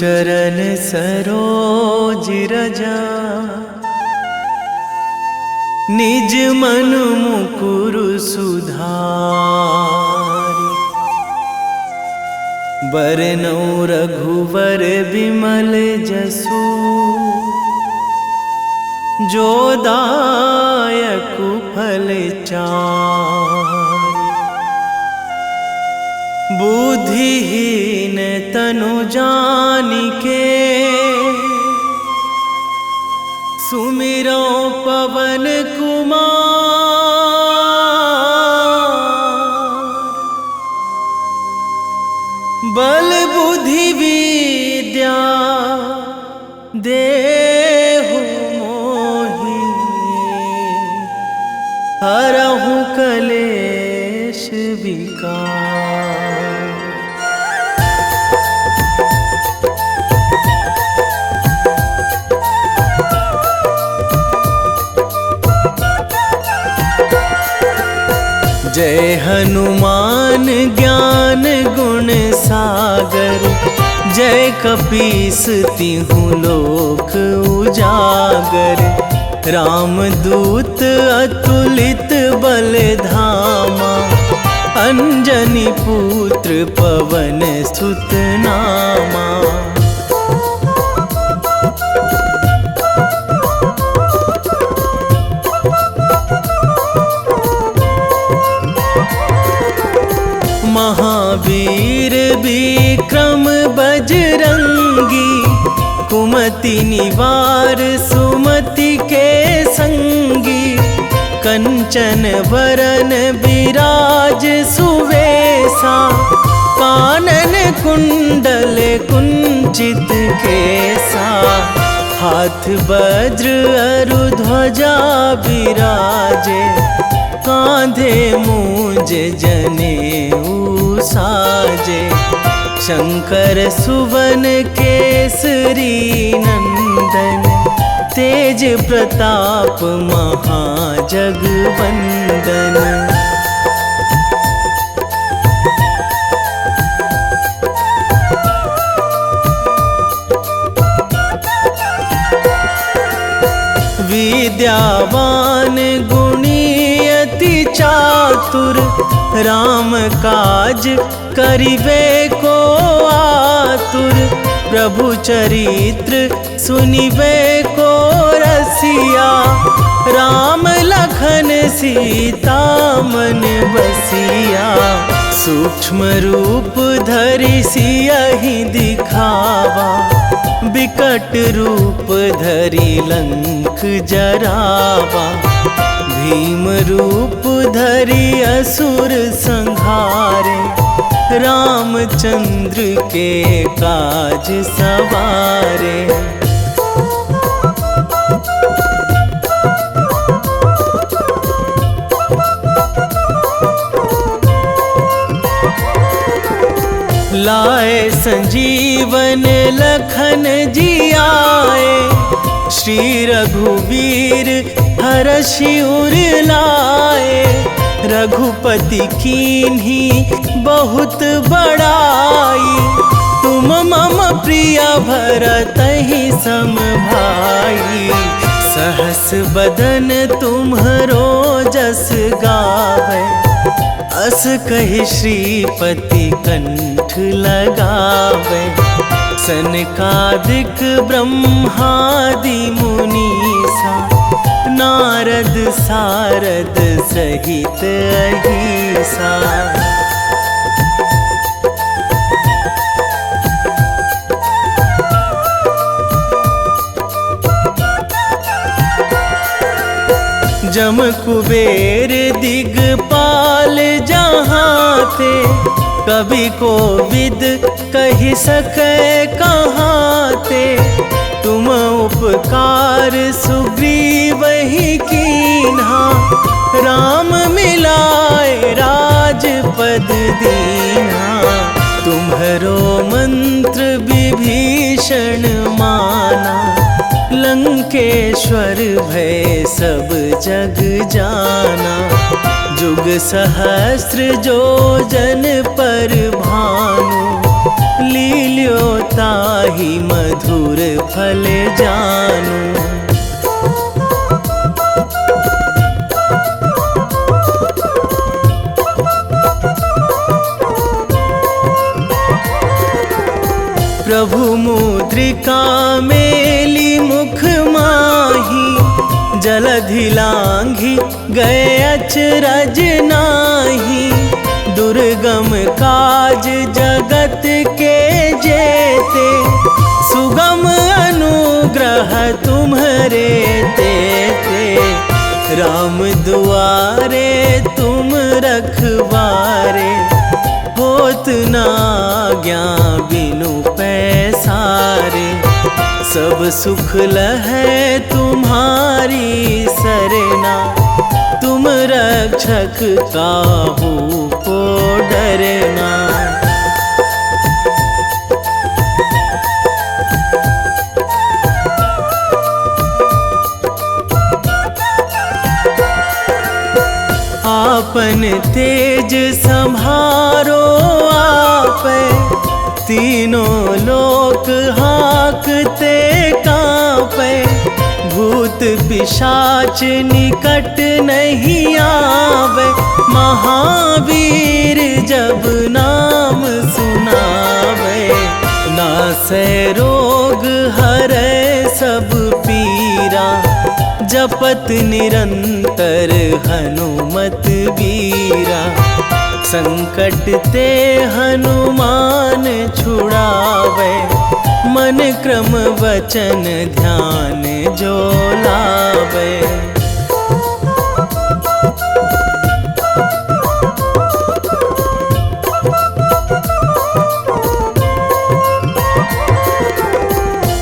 चरण सरोज रजा, निज मन मुकुर सुधारि। बरनौ रघुवर बिमल जसु, जो दायक फल चारि। बुद्धिहीन तनु जानिके, सुमिरो पवन कुमार। बल बुद्धि विद्या देहु मोहि, हरहु कलेश विकार। जय हनुमान ज्ञान गुण सागर, जय कपीस तिहु लोक उजागर। रामदूत अतुलित बल धामा, अंजनी पुत्र पवन सुत नामा। महावीर विक्रम बजरंगी, कुमति निवार सुमति के संगी। कंचन वरन विराज सुवेशा, कानन कुंडल कुंचित केसा। हाथ वज्र अरु ध्वजा विराजे, कांधे मूंज जनेऊ साजे। शंकर सुवन केसरी नंदन, तेज प्रताप महाजगवंदन। विद्यावान गुणी अति चातुर, राम काज करिबे को आतुर। प्रभु चरित्र सुनिबे को रसिया, राम लखन सीता मन बसिया। सूक्ष्म रूप धरि सियहि दिखावा, बिकट रूप धरि लंक जरावा। भीम रूप धरि असुर संहारे, रामचंद्र के काज सवारे। लाए संजीवन लखन जियाए, श्री रघुवीर हरषि उर लाए। रघुपति कीन्ही बहुत बड़ाई, तुम मम प्रिय भरतहि सम भाई। सहस बदन तुम्हरो जस गावै, अस कहि श्रीपति कंठ लगावै। सनकादिक ब्रह्मादि मुनीसा, नारद सारद सहित अहिसा। जम कुबेर दिगपाल जहाँ थे, कवि कोविद कहि सकै कहाँ थे। तुम उपकार सुग्रीवहि कीन्हा, राम मिलाए राजपद दीन्हा। तुम्हरो मंत्र विभीषण माना, लंकेश्वर भय सब जग जाना। जुग सहस्त्र जो जन पर भानु, लील्यो ताहि मधुर फल जानू। प्रभु मुद्रिका मेली मुख माही, जलधि लांघी गए अचरज नाही। दुर्गम काज जगत के जेते, सुगम अनुग्रह तुम्हरे तेते। राम दुआरे तुम रखवारे, होत ना आज्ञा बिनु पैसारे। सब सुख लहै तुम्हारी सरना, तुम रक्षक काहू को डरना। आपन तेज संभारो आपै, तीनों लोक हाँकते कांपै। भूत पिशाच निकट नहीं आवे, महावीर जब नाम सुनावे। नासै रोग हरै सब पीरा, जपत निरंतर हनुमत बीरा। संकट ते हनुमान छुड़ावे, मन क्रम वचन ध्यान जो लावे।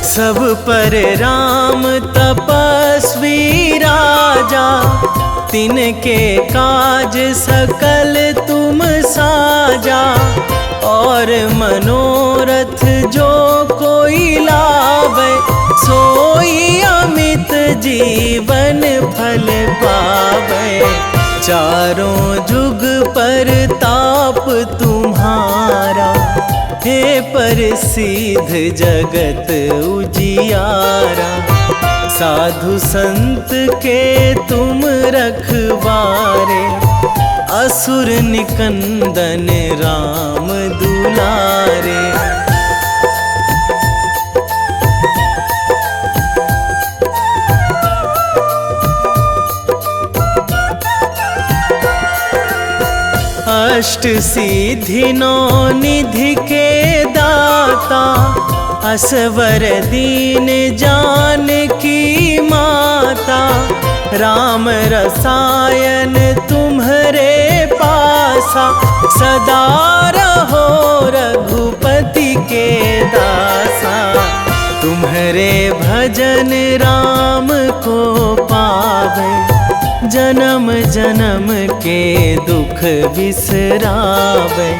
सब पर राम तपस्वी राजा, तिनके काज सकल तुम साजा। और मनोरथ जो कोई लावे, सोई अमित जीवन फल पावे। चारों जुग पर ताप तुम्हारा, हे प्रसिद्ध जगत उजियारा। साधु संत के तुम रखवारे, असुर निकंदन राम दुलारे। अष्ट सिद्धि नौ निधि के दाता, असवर दीन जानकी माता। राम रसायन तुम्हरे पासा, सदा रहो रघुपति के दासा। तुम्हरे भजन राम को पावे, जन्म जन्म के दुख बिसरावे।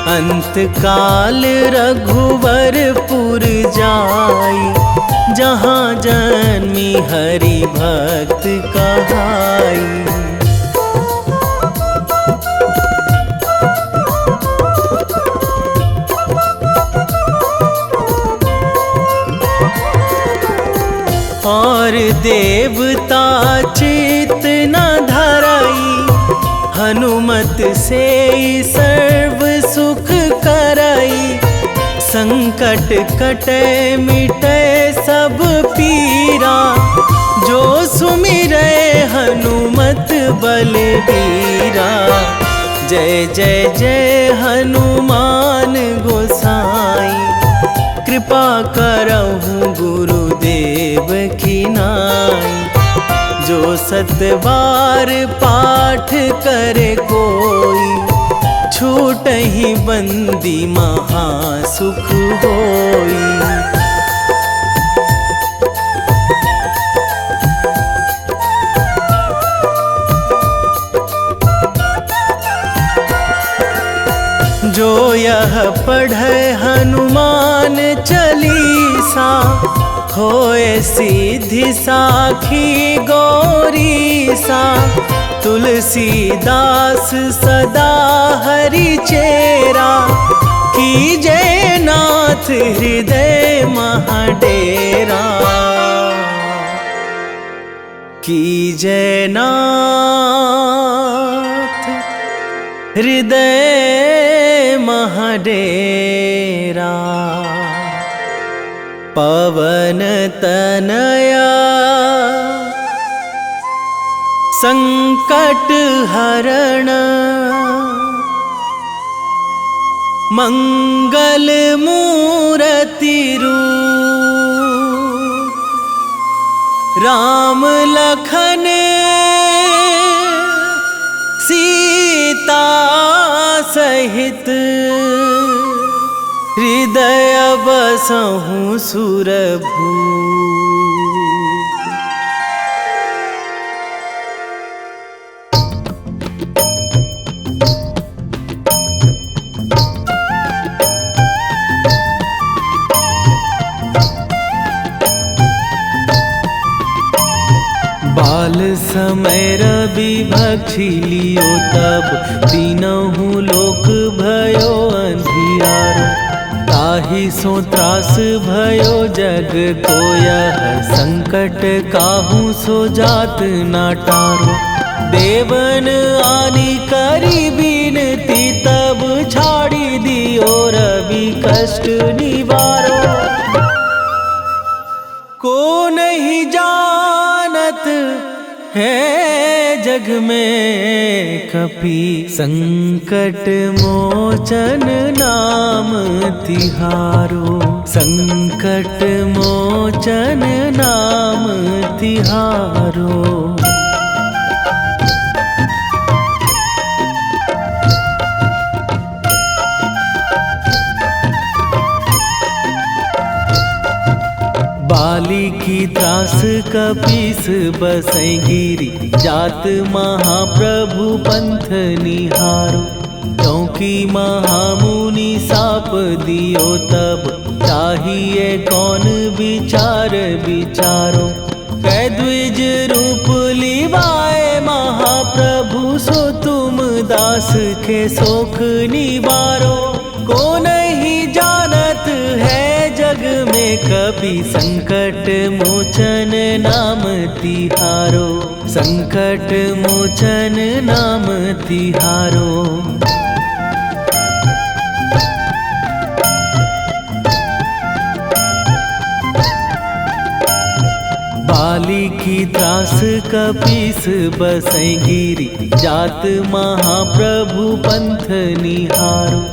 अंत काल रघुवरपुर जाई, जहाँ जन्मी हरि भक्त कहाई। और देवता चित न धराई, हनुमत से सर्व सुख कराई। संकट कटे मिटे सब पीरा, जो सुमिरै हनुमत बलबीरा। जय जय जय हनुमान गोसाई, कृपा करहु गुरुदेव की नाई। जो सतबार पाठ करे कोई, छूटहि बंदी महासुख होई। जो यह पढ़े हनुमान चालीसा, होए सिद्धि साखी गौरीसा। तुलसीदास सदा हरि चेरा, कीजे नाथ हृदय महाडेरा, कीजे नाथ हृदय महाडेरा। पवन तनया संकट हरण, मंगल मूर्ति रूप, राम लखन सीता सहित, हृदय बसहु सुरभूप। बाल समय रवि भक्षी लियो तब, तीनहु लोक भयो अंधियारो। ताहि सो त्रास भयो जग को यह, संकट काहू सो जात ना टारो। देवन आनी करी बिनती तब, छाड़ी दियो रवि कष्ट निवारो। को नहीं जानत है जग में कपि, संकट मोचन नाम तिहारो। संकट मोचन नाम तिहारो। बाली की त्रास कपीस बसै गिरी, जात महाप्रभु पंथ निहारो। क्योंकि महामुनि साप दियो तब, चाहिए कौन विचार विचारो। कै द्विज रूप लिवाए महाप्रभु, सो तुम दास के शोक निवारो। को नहीं जानत है जग में कपि, संकट मोचन नाम तिहारो। संकट मोचन नाम तिहारो। बाली की त्रास कपीस बसै गिरी, जात महाप्रभु पंथ निहारो।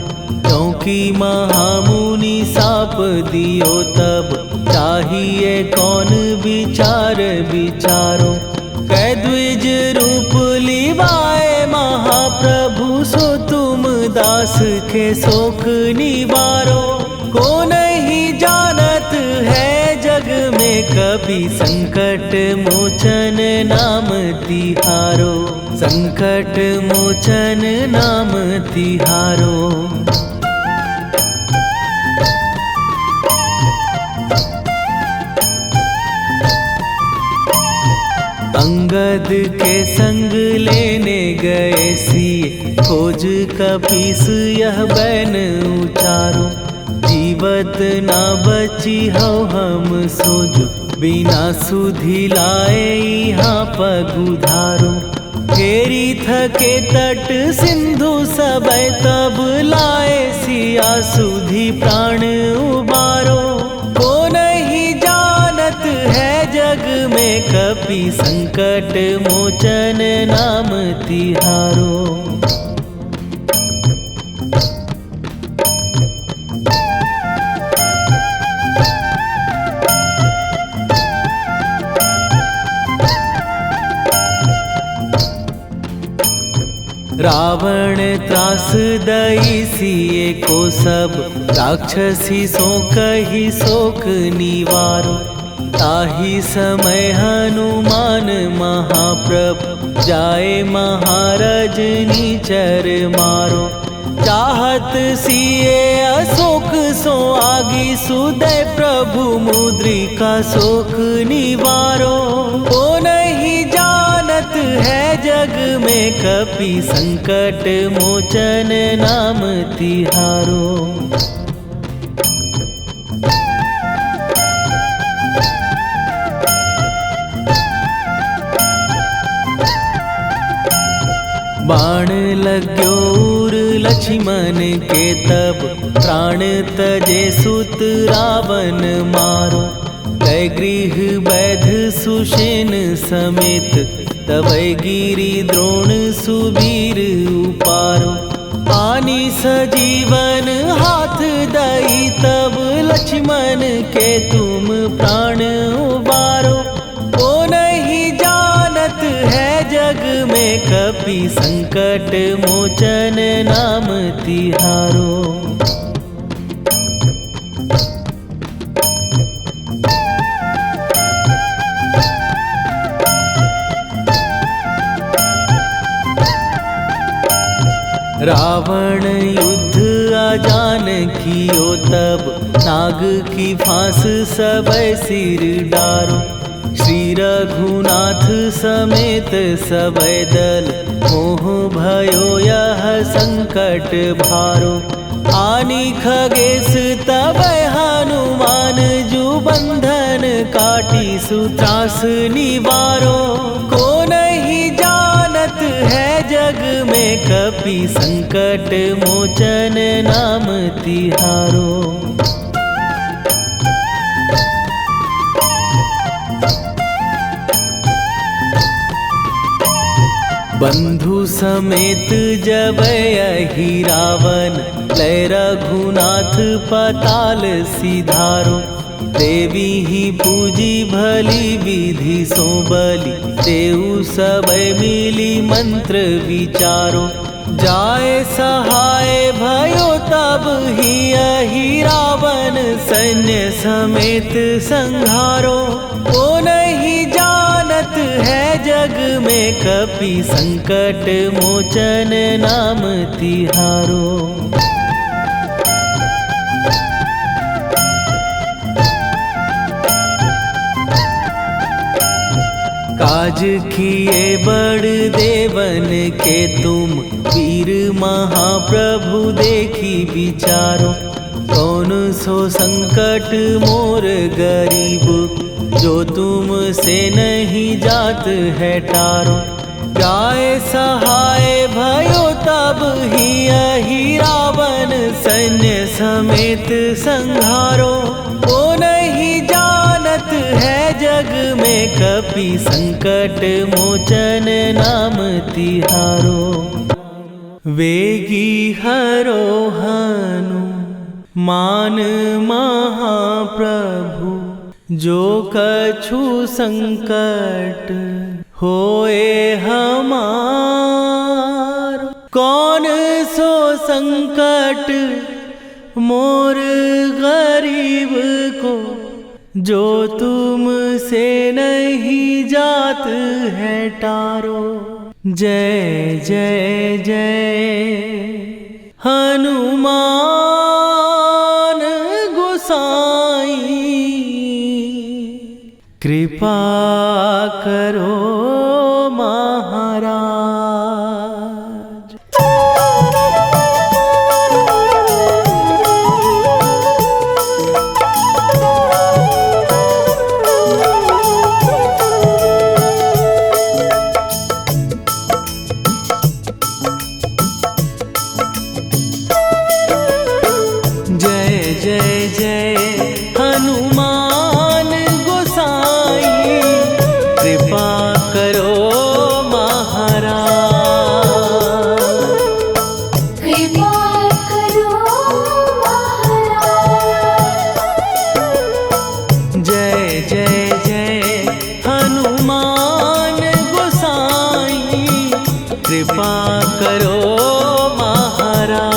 क्योंकि महामुनि साप दियो तब, चाहिए कौन विचार विचारो। कै द्विज रूप लिवाए महाप्रभु, सो तुम दास के शोक निवारो। को नहीं जानत है जग में कपि, संकट मोचन नाम तिहारो। संकट मोचन नाम तिहारो। अंगद के संग लेने गए सिए, खोज कपीस यह बैन उचारो। जीवत ना बची हो हम सोजो, बिना सुधि लाए यहाँ पगुधारो। फेरी थके तट सिंधु सबे तब, लाए सिया सुधि प्राण उबारो। को नहीं जानत है जग में कपि, संकट मोचन नाम तिहारो। रावण त्रास दई सिए को सब, राक्षसी सो कही शोक निवारो। ताहि समय हनुमान महाप्रभु, जाए महाराज नीचर मारो। चाहत सिए अशोक सो आगी, सुदय प्रभु मुद्रिका शोक निवारो। को नहीं जानत है जग में कपि संकट मोचन नाम तिहारो। बाण लग्यो उर लक्ष्मण के तब प्राण तजे सुत रावण मारो। कै गृह वैध सुषेण समेत तबै गिरि द्रोण सुबीर उपारो। आनी सजीवन हाथ दई तब लक्ष्मण के तुम प्राण उबारो। ओ नहीं जानत है जग में कपि संकट मोचन नाम तिहारो। रावण युद्ध आजान कियो तब नाग की फांस सबै सिर डारो। श्री रघुनाथ समेत सबै दल मोह भयो यह संकट भारो। आनी खगेश तबै हनुमान जु बंधन काटी सुत्रास निवारो। को नहीं जानत है जग में कपि संकट मोचन नाम तिहारो। बंधु समेत जबै अहि रावण लय रघुनाथ पताल सिधारो। देवी ही पूजी भली विधि सो बलि तेउ सबै मिली मंत्र विचारो। जाय सहाय भयो तब ही अहि रावण सैन्य समेत संहारो। ओ नहीं जानत है जग में कपि संकट मोचन नाम तिहारो। काज किए बड़ देवन के तुम वीर महाप्रभु देखी विचारो। कौन सो संकट मोर गरीब जो तुम से नहीं जात है टारो। जाय सहाय भयो तब ही अहि रावण सैन्य समेत संहारो। ओ नहीं जानत है जग में कपि संकट मोचन नाम तिहारो। वेगी हरो हनु मान महाप्रभु जो कछु संकट होए हमार। कौन सो संकट मोर गरीब को जो तुम से नहीं जात है टारो। जय जय जय हनुमान गोसाई कृपा करो महाराज। जय जय हनुमान गोसाई कृपा करो महाराज। कृपा करो महाराज। जय जय जय हनुमान गोसाई कृपा करो महाराज।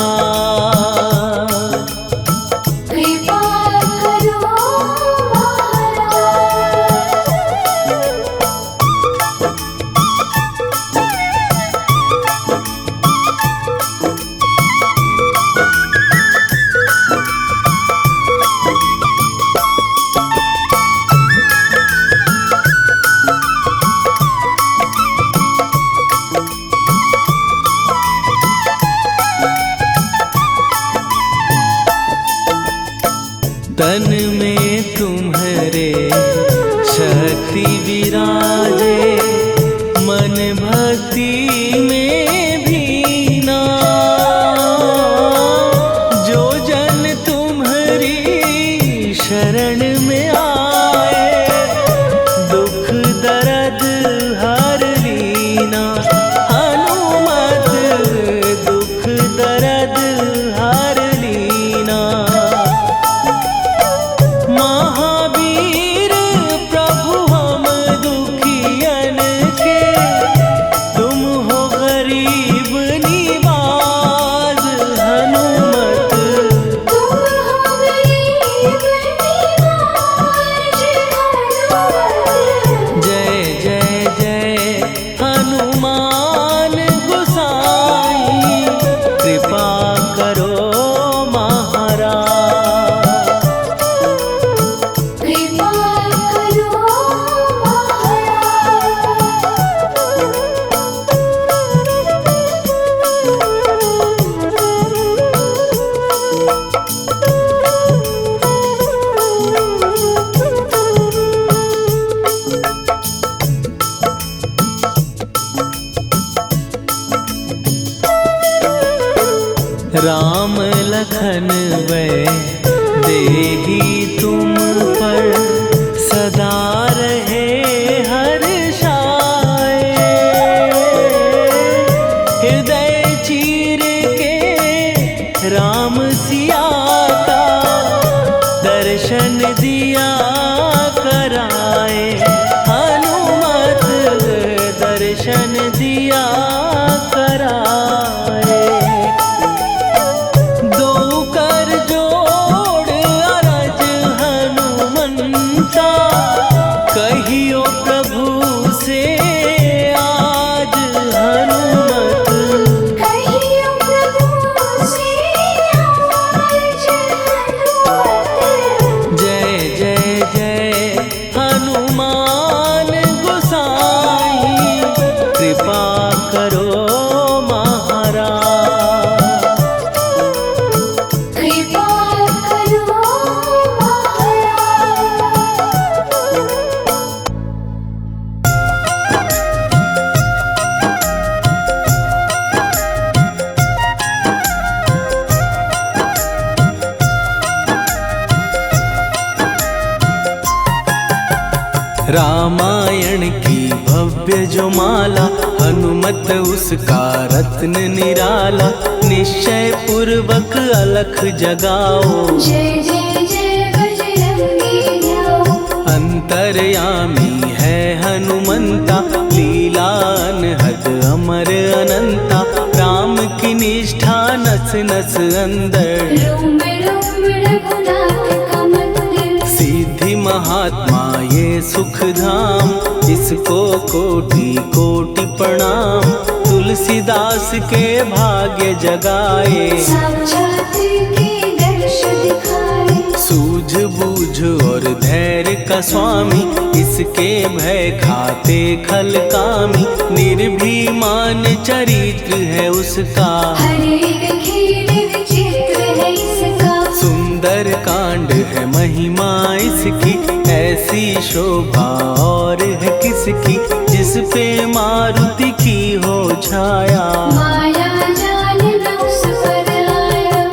रामायण की भव्य जो माला, हनुमत उसका रत्न निराला। निश्चय पूर्वक अलख जगाओ, जय जय जय बजरंगी जाओ। अंतर्यामी है हनुमंता, लीला अनहद अमर अनंता। राम की निष्ठा नस नस अंदर, रोम रोम रघुनाथ का मंदिर। सिद्धि महात्मा ये सुख धाम, इसको कोटि कोटि प्रणाम। तुलसीदास के भाग्य जगाए, साक्षात के दर्श दिखाए। सूझ बूझ और धैर्य का स्वामी, इसके भय खाते खल कामी। निर्भीमान चरित्र है उसका, हर एक खेल विचित्र है इसका। सुंदर कांड है महिमा इसकी, ऐसी शोभा और है किसकी। जिस पे मारुति की हो छाया, माया जाल न उस पर आया।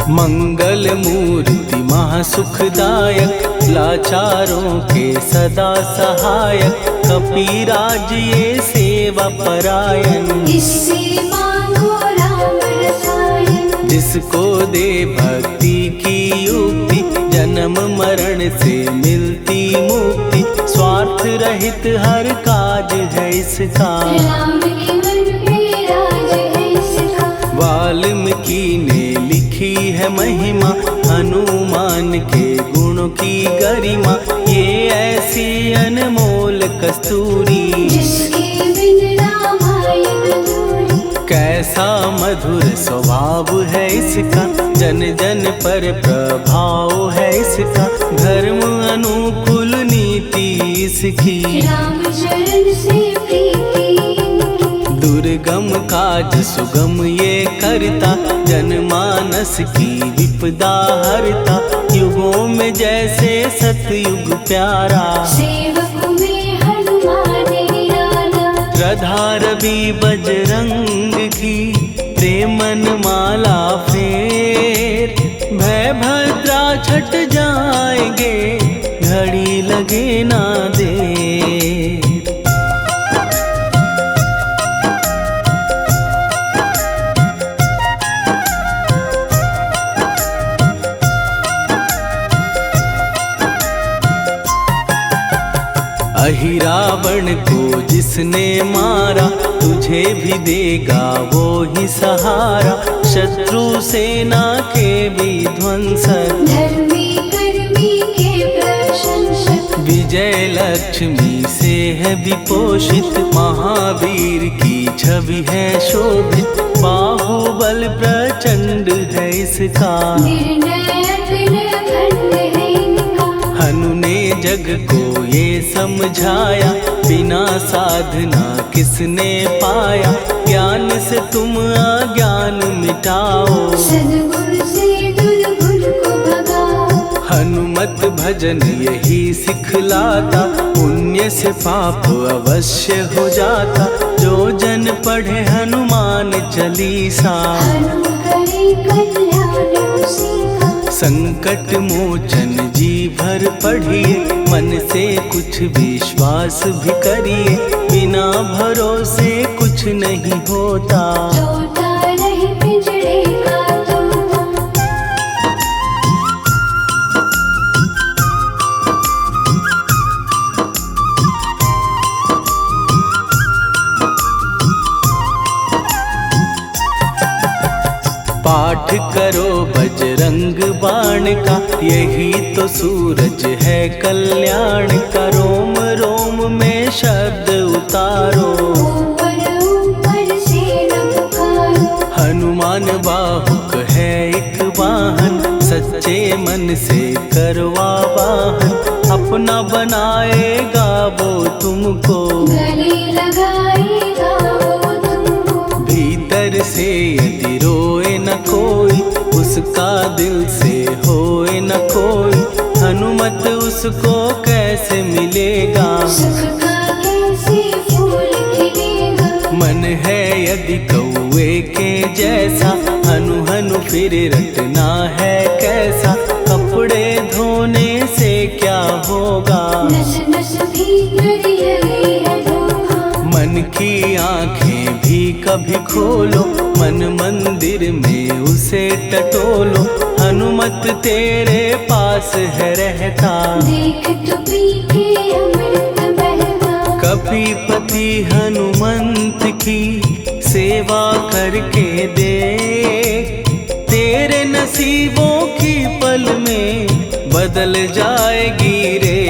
मंगल मूर्ति महासुखदायक, लाचारों के सदा सहायक। कपीराज ये सेवा परायण, इससे मांगो राम रसायन। जिसको दे भक्ति की युक्ति, जन्म मरण से मिलती मुक्ति। स्वार्थ रहित हर काज है इसका, राम के मन पे राज है इसका। वाल्मीकि ने लिखी है महिमा, हनुमान के गुणों की गरिमा। ये ऐसी अनमोल कस्तूरी, जिसके बिन रामायण अधूरी। कैसा मधुर स्वभाव है इसका, जन जन पर प्रभाव है इसका। धर्म अनुकूल नीति इसकी, राम चरण से प्रीति इनकी। दुर्गम काज सुगम ये करता, जनमानस की विपदा हरता। युगों में जैसे सतयुग प्यारा, सेवक में हनुमान निराला। श्रद्धा रवि बजरंग की, प्रेमन माला फेर। भय भद्रा छट जाएंगे, घड़ी लगे ना देर। अहिरावण को जिसने मारा, तुझे भी देगा वो ही सहारा। शत्रु सेना के विध्वंसक, धर्मी कर्मी के प्रशंसक। विजय लक्ष्मी से है विपोषित, महावीर की छवि है शोभित। बाहुबल प्रचंड है इसका, निर्णय अखंड है इनका। हनु ने जग को ये समझाया, बिना साधना किसने पाया। ज्ञान से तुम अज्ञान मिटाओ, सद्गुण से दुर्गुण को भगाओ। हनुमत भजन यही सिखलाता, पुण्य से पाप अवश्य हो जाता। जो जन पढ़े हनुमान चालीसा, हनु करे कल्याण उसी का। संकट मोचन जी भर पढ़िए, मन से कुछ विश्वास भी करिए। बिना भरोसे कुछ नहीं होता, तोता रहे पिंजड़े का तोता। पाठ करो बजरंग बाण का, यही तो सूरज है कल्याण का। रोम रोम में शब्द उतारो, ऊपर ऊपर से न पुकारो। हनुमान बाहुक है एक वाहन, सच्चे मन से करवा वाहन। अपना बनाएगा वो तुमको, गले लगाएगा वो तुमको। भीतर से यदि रोए न कोई, उसका दिल से होए न कोई। हनुमत उसको कैसे मिलेगा, सुख का कैसे जैसा, हनु हनु फिर रटना है कैसा, कपड़े धोने से क्या होगा, नस नस भीतर यही है धोखा। मन की आंखें भी कभी खोलो, मन मंदिर में उसे टटोलो, हनुमत तेरे पास है रहता, देख तो पी के अमृत बहता। कपीपति हनुमंत की सेवा करके दे, तेरे नसीबों की पल में बदल जाएगी रे।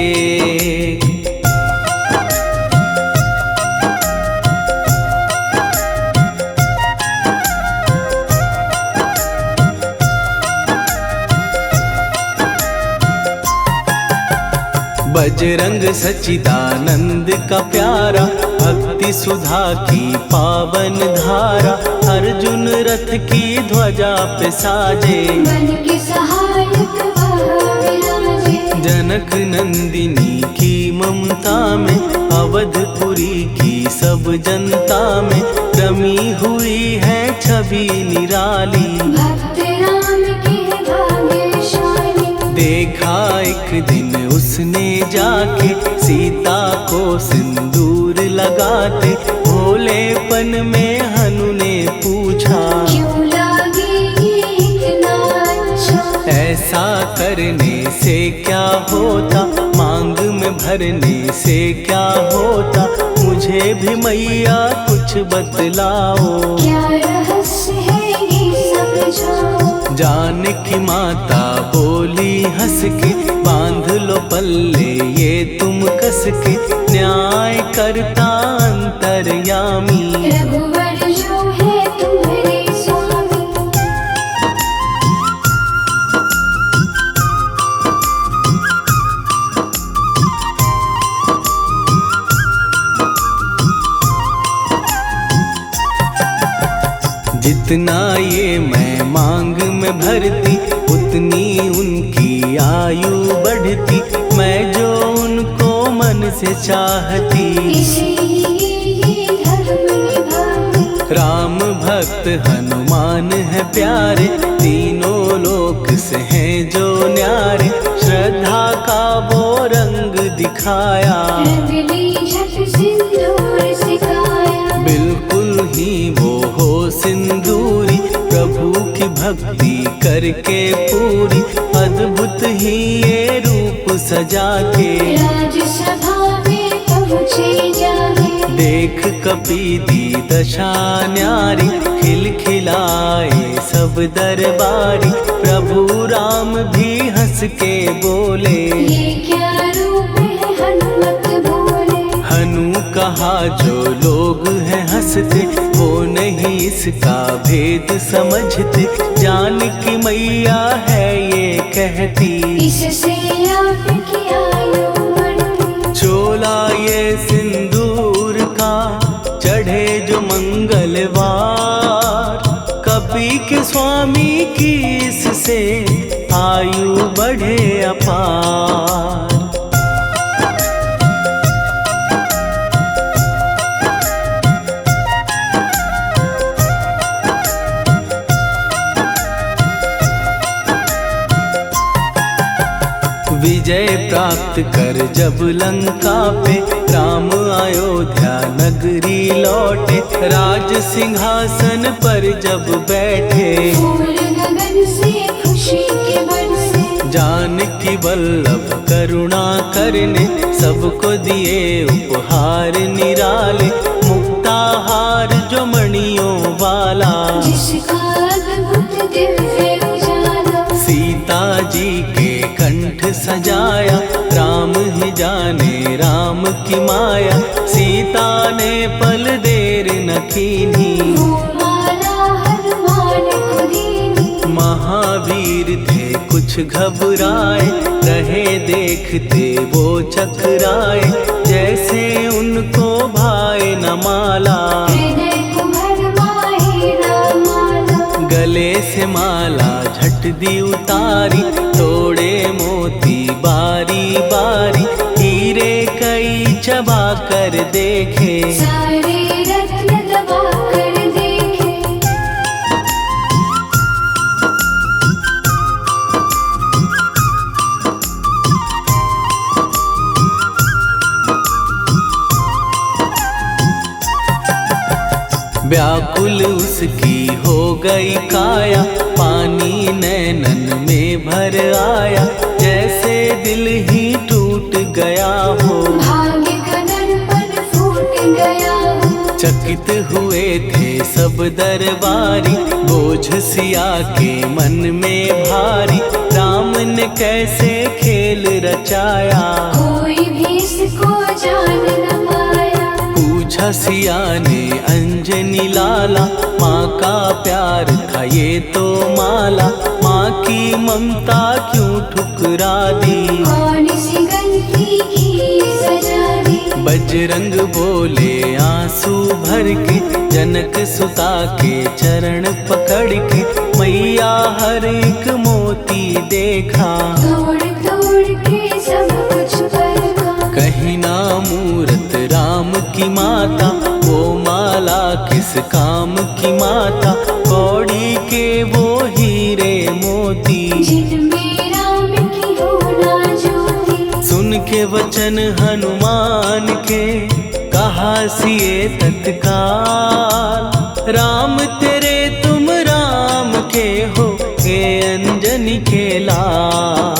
बजरंग सच्चिदानंद का प्यारा, भक्ति सुधा की पावन धारा, अर्जुन रथ की ध्वजा पे साजे, मन के सहायक वह विराजे। जनक नंदिनी की ममता में, अवधपुरी की सब जनता में, रमी हुई है छवि निराली, भक्त राम के भाग्यशाली। देखा एक दिन उसने जाके, सीता को सिंदूर लगाते, भोलेपन में हनु ने पूछा, क्यों लागे ये इतना अच्छा। ऐसा करने से क्या होता, मांग में भरने से क्या होता, मुझे भी मैया कुछ बतलाओ, क्या रहस्य है ये समझाओ। जानकी माता बोली हंस के, बांध लो पल्ले ये तुम कस के, न्याय करता अंतर्यामी, रघुवर जो है तुम्हारे स्वामी। जितना ये मैं मांग में भरती, उतनी उनकी आयु बढ़ती, मैं जो उनको मन से चाहती, इसीलिए धर्म निभाती। राम भक्त हनुमान है प्यारे, तीनों लोक से हैं जो न्यारे, श्रद्धा का वो रंग दिखाया, रंगली झट सिंदूर सिखाया। बिल्कुल ही वो हो सिंदूरी, प्रभु की भक्ति करके पूरी, अद्भुत ही ये रूप सजा के, राजसभा में पहुँचे जाके। देख कपीदी दशा न्यारी, खिलखिलाए सब दरबारी, प्रभु राम भी हंस के बोले, ये क्या रूप है हनुमत बोले। हनु कहा जो लोग हैं हंसते, वो नहीं इसका भेद समझते, जानकी मैया है ये कहती, इससे आपकी आयु बढ़ती। चोला ये सिंदूर का चढ़े जो मंगलवार, कपी के स्वामी की इससे आयु बढ़े अपार। विजय प्राप्त कर जब लंका पे, राम अयोध्या नगरी लौटे, राज सिंहासन पर जब बैठे, फूल गगन से खुशी के बरसे। जानकी वल्लभ करुणा करने, सबको दिए उपहार निराले, मुक्ताहार जो मणियों वाला, जिसका अद्भुत दिव्य उजाला। सीता जी के कंठ सजाया, राम ही जाने राम की माया, सीता ने पल देर न कीन्ही, वो माला हनुमान को दीनी। महावीर थे कुछ घबराए, रहे देखते वो चकराए, जैसे उनको भाए न माला, हृदय को भरमाए रामाला। गले से माला झट दी उतारी, तोड़े मोती बारी बारी, हीरे कई चबा कर देखे, सारे रत्न दबा कर देखे। व्याकुल उसकी हो गई काया, पानी नैनन में भर आया, जैसे दिल ही टूट गया हो। भाग्य का दर्पण फूट गया हो। चकित हुए थे सब दरबारी, बोझ सिया के मन में भारी, राम ने कैसे खेल रचाया, कोई भी इसको जान न पाया। पूछा सिया ने अंजनी लाला, माँ का प्यार था ये तो माला, माँ की ममता क्यों ठुकरा दी, कौन सी गलती की सजा दी। बजरंग बोले आंसू भर के, जनक सुता के चरण पकड़ के, मैया हर एक मोती देखा, तोड़ तोड़ के सब कुछ परखा। कहीं ना मूरत राम की माता, वो माला किस काम की माता, कौड़ी के वो हीरे मोती, जिनमें राम की हो ना ज्योति। सुन के वचन हनुमान के, कहा सिए तत्काल, राम तेरे तुम राम के हो, हे अंजनी के लाल।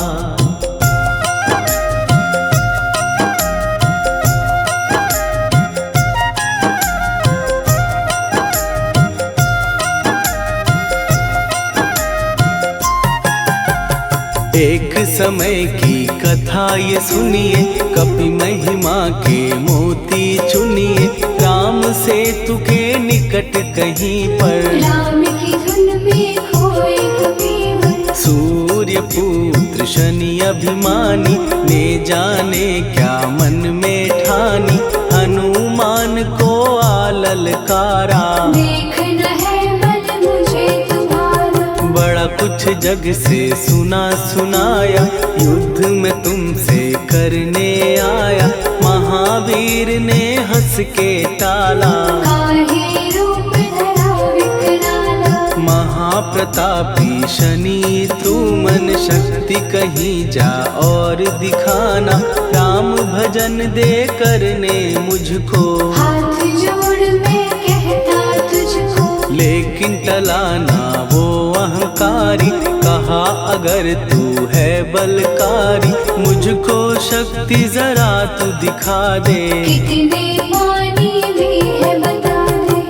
एक समय की कथा ये सुनिए, कपि महिमा के मोती चुनिए, राम सेतु के निकट कहीं पर, राम की धुन में खोए कबीर। सूर्य पुत्र शनि अभिमानी, ने जाने क्या मन में ठानी, हनुमान को आललकारा, देखना है बल मुझे तुम्हारा। बड़ा कुछ जग से सुना सुनाया, युद्ध में तुमसे करने आया, महावीर ने हंस के टाला, काहे रूप धरा विकराला। महाप्रतापी शनि तू मन शक्ति कहीं जा और दिखाना, राम भजन दे करने मुझको, हाथ जोड़ मैं कहता तुझको। लेकिन टलाना वो अहंकारी, कहा अगर तू है बलकारी, मुझको शक्ति जरा तू दिखा दे, कितने पानी भी है बता दे।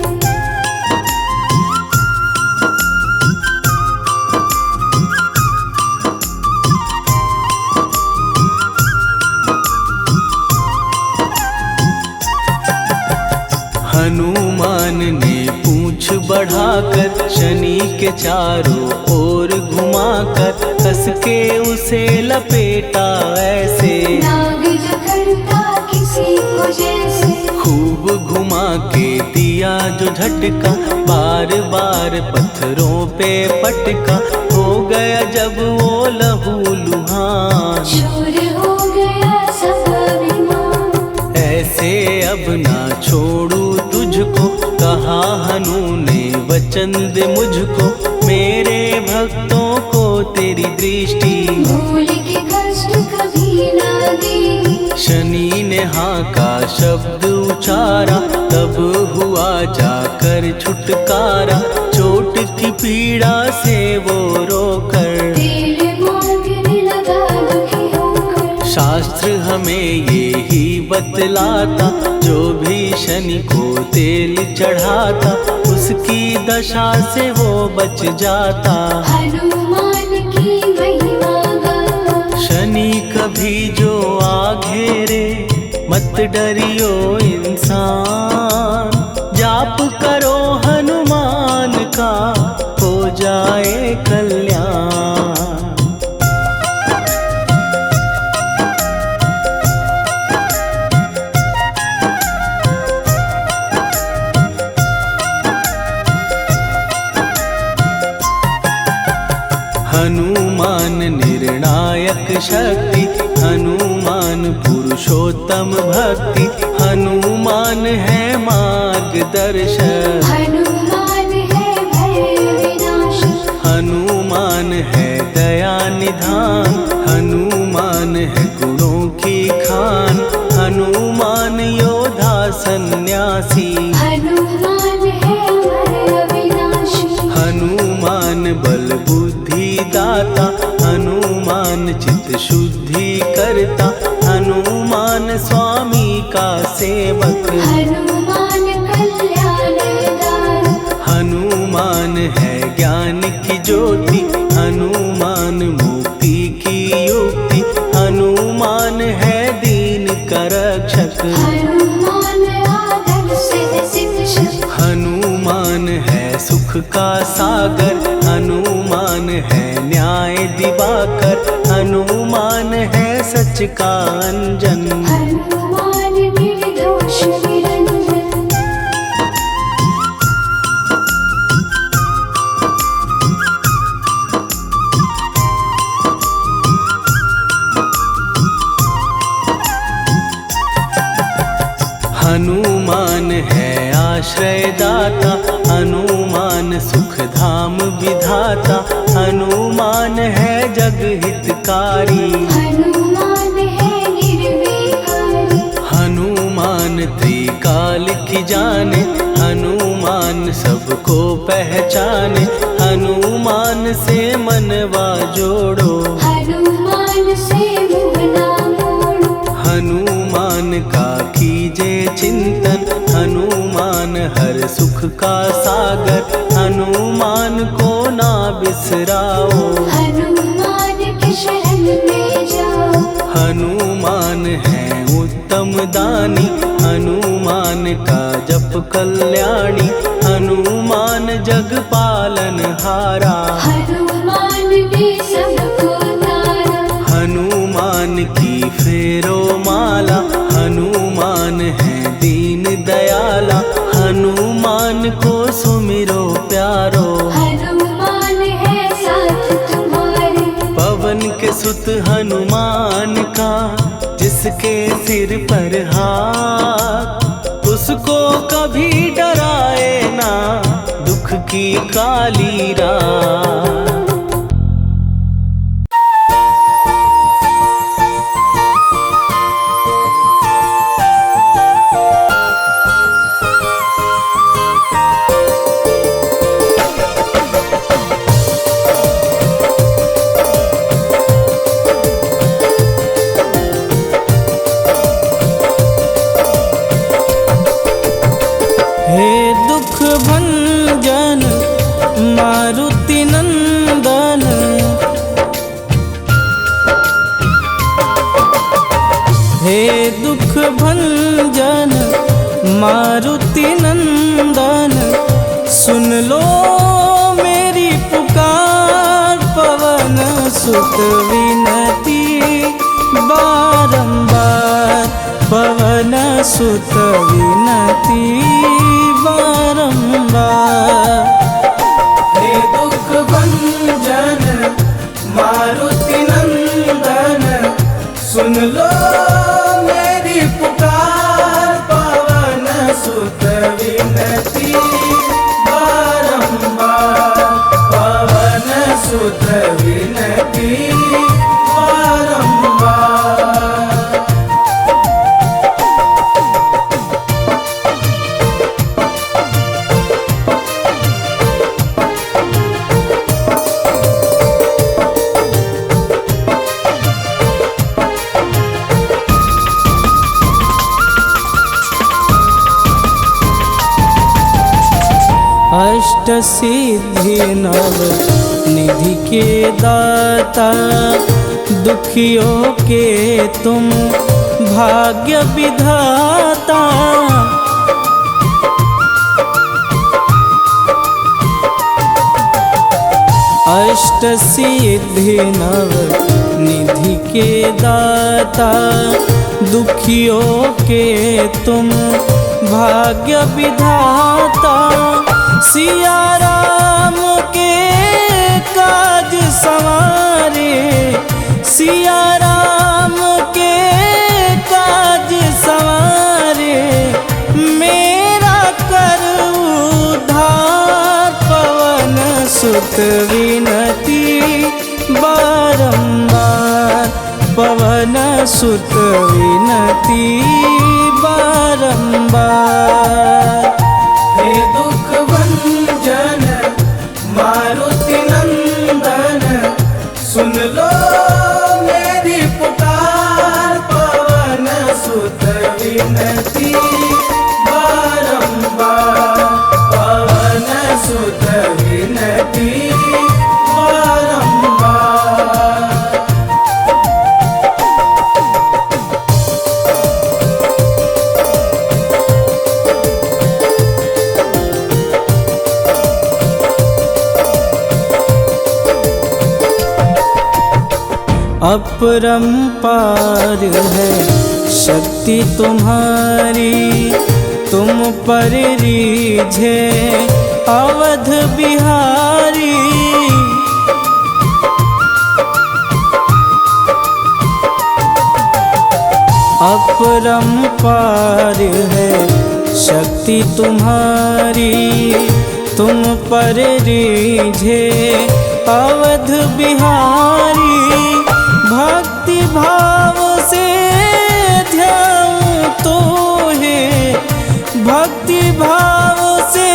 हनुमान ने पूंछ बढ़ाकर, शनि के चारों ओर घुमाकर, कस के उसे लपेटा ऐसे, नाग जो करता किसी को जैसे। खूब घुमा के दिया जो झटका, बार बार पत्थरों पे पटका, हो गया जब वो लहू लुहान, चूर हो गया सब अभिमान। ऐसे अब ना छोड़ू तुझको, कहा हनु ने वचन दे मुझको, मेरे भक्तों को तेरी दृष्टि, भूल के कष्ट कभी ना देगी। शनि ने हाँ का शब्द उचारा, तब हुआ जाकर छुटकारा, चोट की पीड़ा से वो रोकर, तेल मांगने लगा दुखी होकर। शास्त्र हमें ये ही बतलाता, जो भी शनि को तेल चढ़ाता, उसकी दशा से वो बच जाता, हनुमान की महिमा गाता। शनि कभी जो आ घेरे, मत डरियो इंसान, जाप करो हनुमान का, हो जाए कल्याण। हनुमान निर्णायक शक्ति, हनुमान पुरुषोत्तम भक्ति, हनुमान है मार्गदर्शक, हनुमान है भय विनाशक। हनुमान है दया निधान, हनुमान है गुणों की खान, हनुमान योद्धा सन्यासी, हनुमान है सेवक। हनुमान कल्याण दायक, हनुमान है ज्ञान की ज्योति, हनुमान मुक्ति की युक्ति, हनुमान है दीन का रक्षक। हनुमान आदर्श है शिक्षक, हनुमान है सुख का सागर, हनुमान है न्याय दिवाकर, हनुमान है सच का अंजन। हनुमान निर्दोष निरंजन, हनुमान है आश्रय दाता, हनुमान सुख धाम विधाता, हनुमान है जग हितकारी। हनुमान है निर्विकारी, हनुमान त्रिकाल की जाने, हनुमान सबको पहचाने, हनुमान से मनवा जोड़ो। हनुमान से मुँह ना मोड़ो, हनुमान का कीजे चिंतन, हनुमान हर सुख का सागर, हनुमान को ना बिसराओ। हनुमान की शरण में जाओ। हनुमान है उत्तम दानी, हनुमान का जप कल्याणी, हनुमान जग पालन हारा। हनुमान ने सबको तारा, हनुमान की फेरो माला, हनुमान है दीन दयाला, हनुमान को सुमिरो प्यारो। हनुमान है साथ तुम्हारे, पवन के सुत हनुमान का, जिसके सिर पर हाथ, उसको कभी डराए ना दुख की काली रात। हे दुख भंजन मारुति नंदन, हे दुख भंजन मारुति नंदन, सुन लो मेरी पुकार, पवन सुत विनती बारंबार, पवन सुत विनती बारंबार। हे दुख भंजन मारुति नंदन, सुन लो मेरी पुकार, पवन सुत विनती बारंबार, पवन सुत विनती बारंबार। अष्ट सिद्धि नव निधि के दाता, दुखियों के तुम भाग्य विधाता। अष्ट सिद्धि नव निधि के दाता, दुखियों के तुम भाग्य विधाता। सिया राम के काज संवारे, सिया राम के काज संवारे, मेरा कर उद्धार, पवन सुत विनती बारंबार, पवन सुत विनती बारंबार। हे दुख भंजन मारुति नंदन, सुन लो मेरी पुकार, पवन सुत विनती अपरंपार है शक्ति तुम्हारी, तुम पर रीझे अवध बिहारी। अपरंपार है शक्ति तुम्हारी, तुम पर रीझे अवध बिहारी। भक्ति भाव से ध्याऊं तो है, भक्ति भाव से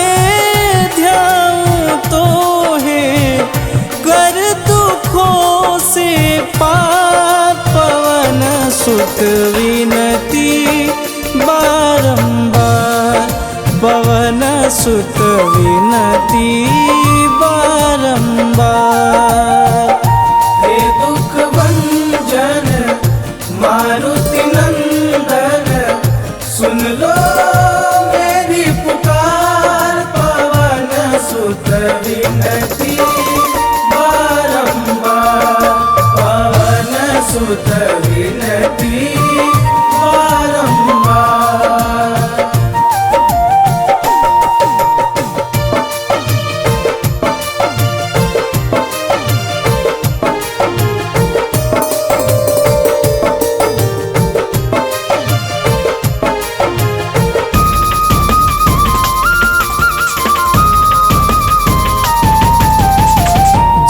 ध्याऊं तो है, कर दुखों से पार पवन सुत विनती बारंबार, पवन सुत विनती बारंबार। हे दुख भंजन मारुति नंदन, सुन लो मेरी पुकार, पवन सुत विनती बारंबार, पवन सुत विनती बारंबार।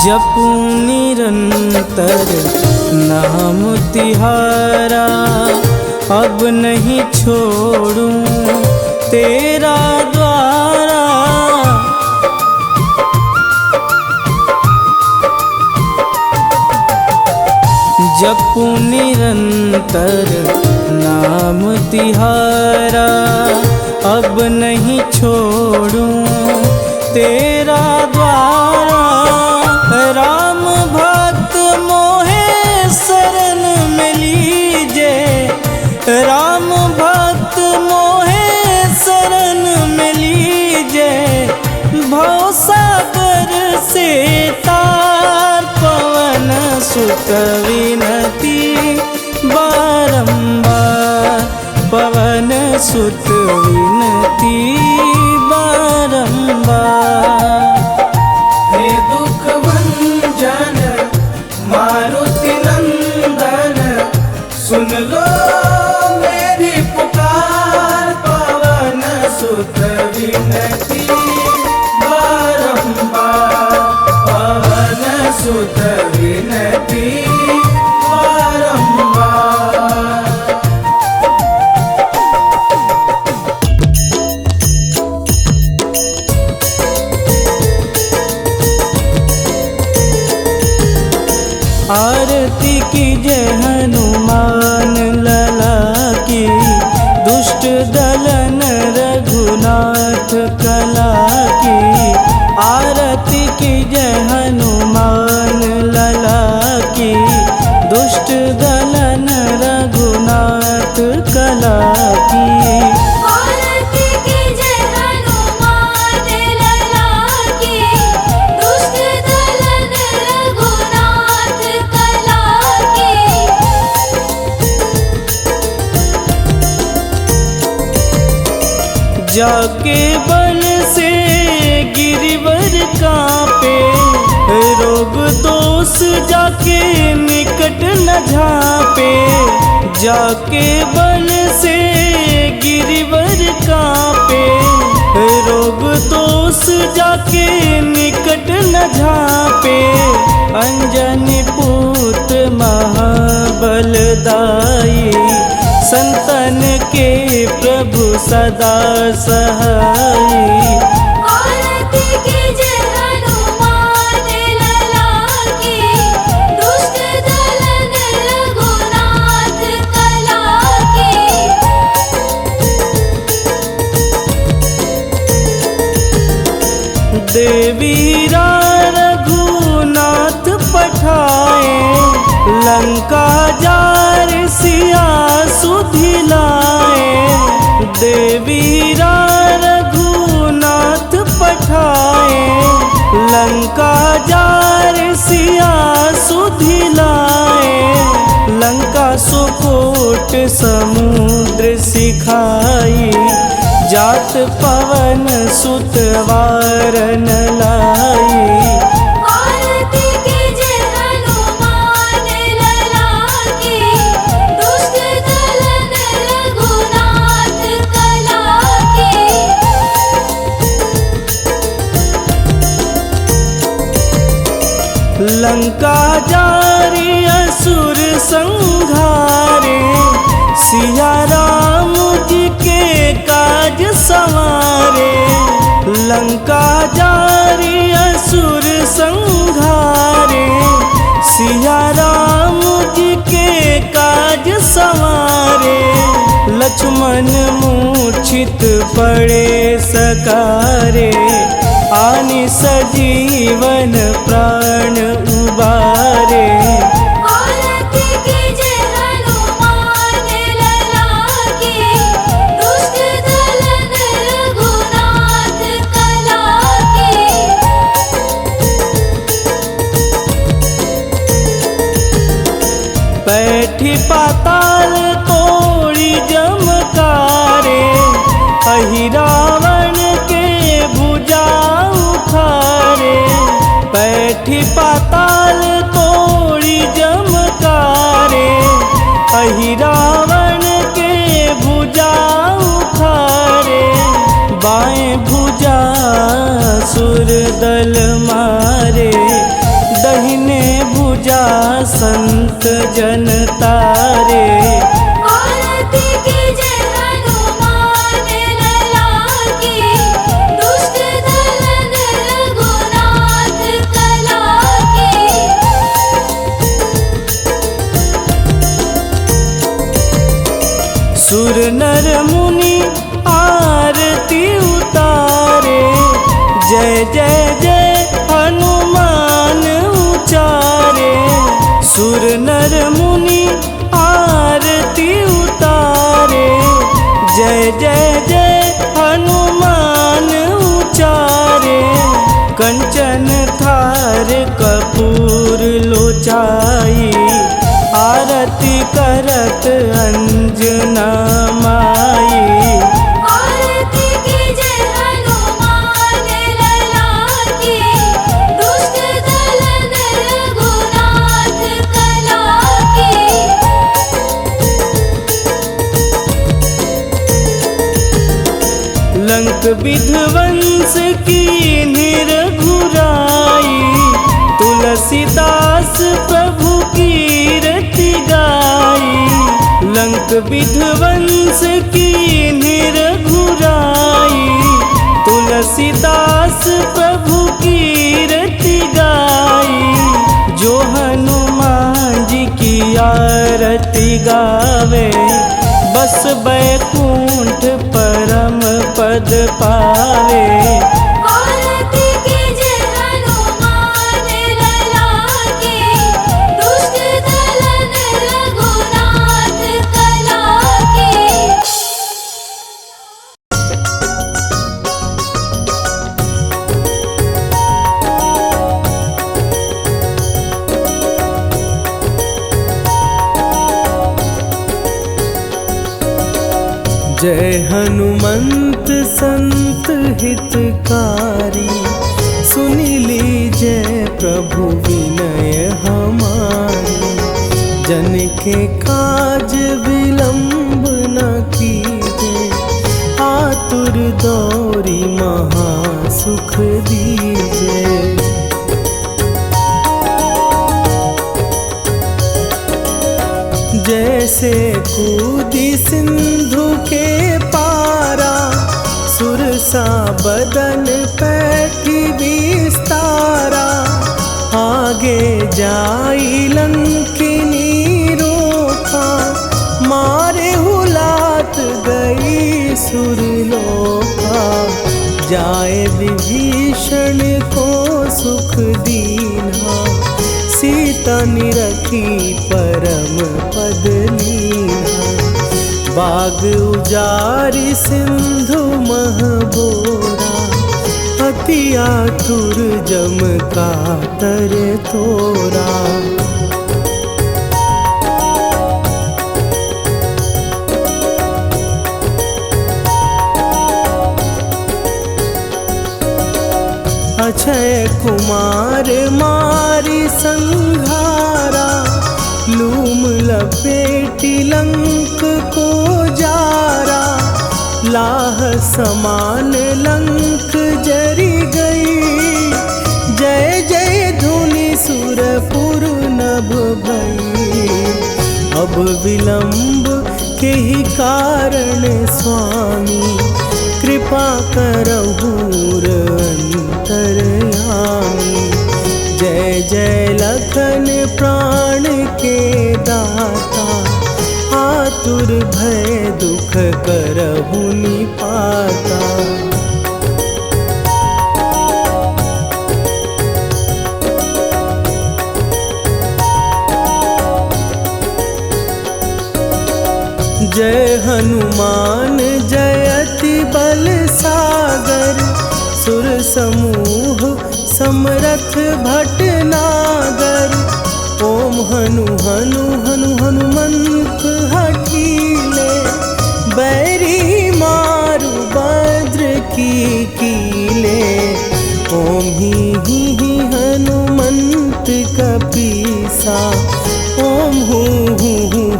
जपूं निरंतर नाम तिहारा, अब नहीं छोड़ूं तेरा द्वारा। जपूं निरंतर नाम तिहारा, अब नहीं छोड़ूं तेरा द्वारा। राम भक्त मोहे शरण में लीजे, राम भक्त मोहे शरण में लीजे। भवसागर से तार पवन सुत विनती बारंबार, पवन सुत विनती बारंबार। हे दुख भंजन मारुति नंदन, सुन लो मेरी पुकार, पवन सुत विनती बारंबार, पवन सुत विनती बारंबार। आरती कीजय हनुमान लला की, दुष्ट दलन रघुनाथ कला की। आरती कीजय हनुमान लला की, दुष्ट दलन रघुनाथ कला की। आरती कीजय हनुमान लला की, दुष्ट दलन रघुनाथ कला की। जाके बल से गिरिवर कांपे, रोग दोष जाके निकट न झांपे। जाके बल से गिरिवर कांपे, रोग दोष जाके निकट न झांपे। अंजनी पुत्र महाबलदाई, संतन के प्रभु सदा सहाई। आरती कीजय हनुमान लला की, दुष्ट दलन रघुनाथ कला की। देवीरा रघुनाथ पठाए, लंका जार सिया सुधिलाए। देवीरा रघुनाथ पठाए, लंका जार सिया सुधिलाए, लंका सुकोट समुद्र सिखाई, जात पवन सुत वारन लाई। आरती कीजे हनुमान लला की, दुष्ट दलन रघुनाथ कला की। लंका जारी असुर संघारे, सिया राम जी के काज संवारे। लंका जारी असुर संघारे, सिया राम जी के काज संवारे। लक्ष्मण मूर्छित पड़े सकारे, आनि सजीवन प्राण उबारे। आरती कीजे हनुमान लला की, दुष्ट दलन रघुनाथ कला की। बैठी पाताल तोड़ी जमकारे, अहि रावण के भुजा उखारे। बैठी पाताल तोड़ी जमकारे, अहि रावण के भुजा उखारे। बाएं भुजा सुर दल मारे, दहिने भुजा संत जन तारे। आरती कीजे हनुमान लला की, दुष्ट दलन रघुनाथ कला की। सुर नर मुनि आरती उतारे, जय जय जय हनुमान उचारे। सुर नर मुनि आरती उतारे, जय जय जय हनुमान उचारे। कंचन थार कपूर लोचाई, आरती करत अंजना माई। आरती कीजे हनुमान लला की, दुष्ट दलन रघुनाथ कला की। लंक विध्वंस की निरघुराई, तुलसीदास प्रभु कीरति गाई। लंक विध्वंस की निरघुराई, तुलसीदास प्रभु कीरति गाई। जो हनुमान जी की आरती गावे, बस बैकुंठ परम पद पावे। आरती कीजे हनुमान लला की, दुष्ट दलन रघुनाथ कला की। जय हनुमंत संत हितकारी, सुनि लीजय प्रभु विनय हमारी। जन के काज विलंब न कीजे, आतुर दौरी महासुख दीजे। जैसे कूदी सिंधु के पारा, सुरसा बदन पैठी विस्तारा। आगे जाई लंकिनी रोका, मारे हुलात गई सुरलोका। जाए विभीषण को सुख दीना, सीता निरखी परम पद लीना। बाग उजारि सिंधु महबोरा, अति आतुर जम का तर तोरा। अक्षय कुमार मारी संहारा, लूम लपेटी लंक को जारा। लाह समान लंक जरी गई, जय जय धुनि सुरपुर नभ भई। अब विलंब के ही कारण स्वामी, कृपा करहु अंतरयामी। जय जय लखन प्राण के दाता, आतुर भय दुख करहु निपाता। जय हनुमान जयति बल सागर, सुर समूह समरथ भटनागर। ओम हनु हनु हनु हनुमंत हठीले, बैरी मारु भद्र की कीले। ओम ही हनुमंत कपीसा, ओम हूँ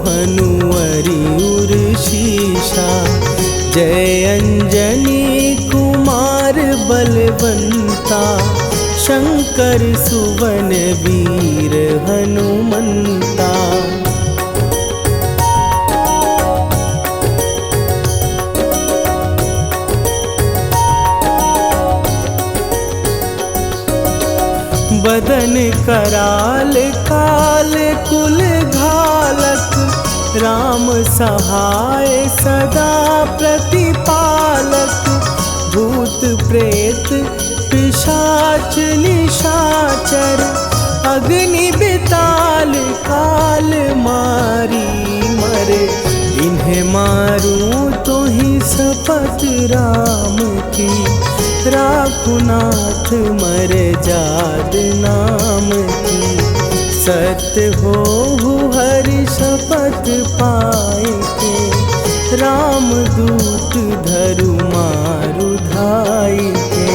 हनुवरि उर शीशा। जय अंजनी कुमार बलवंता, शंकर सुवन वीर हनुमंता। बदन कराल काल कुल घालक, राम सहाय सदा प्रतिपालक। भूत प्रेत पिशाच निशाचर, अग्नि बिताल काल मारी मरे। इन्हें मारूं तो ही शपथ राम की, राखुनाथ मर जाद नाम की। सत्य हो हरि शपथ पाए के, राम दूत धरु मारु धाई के।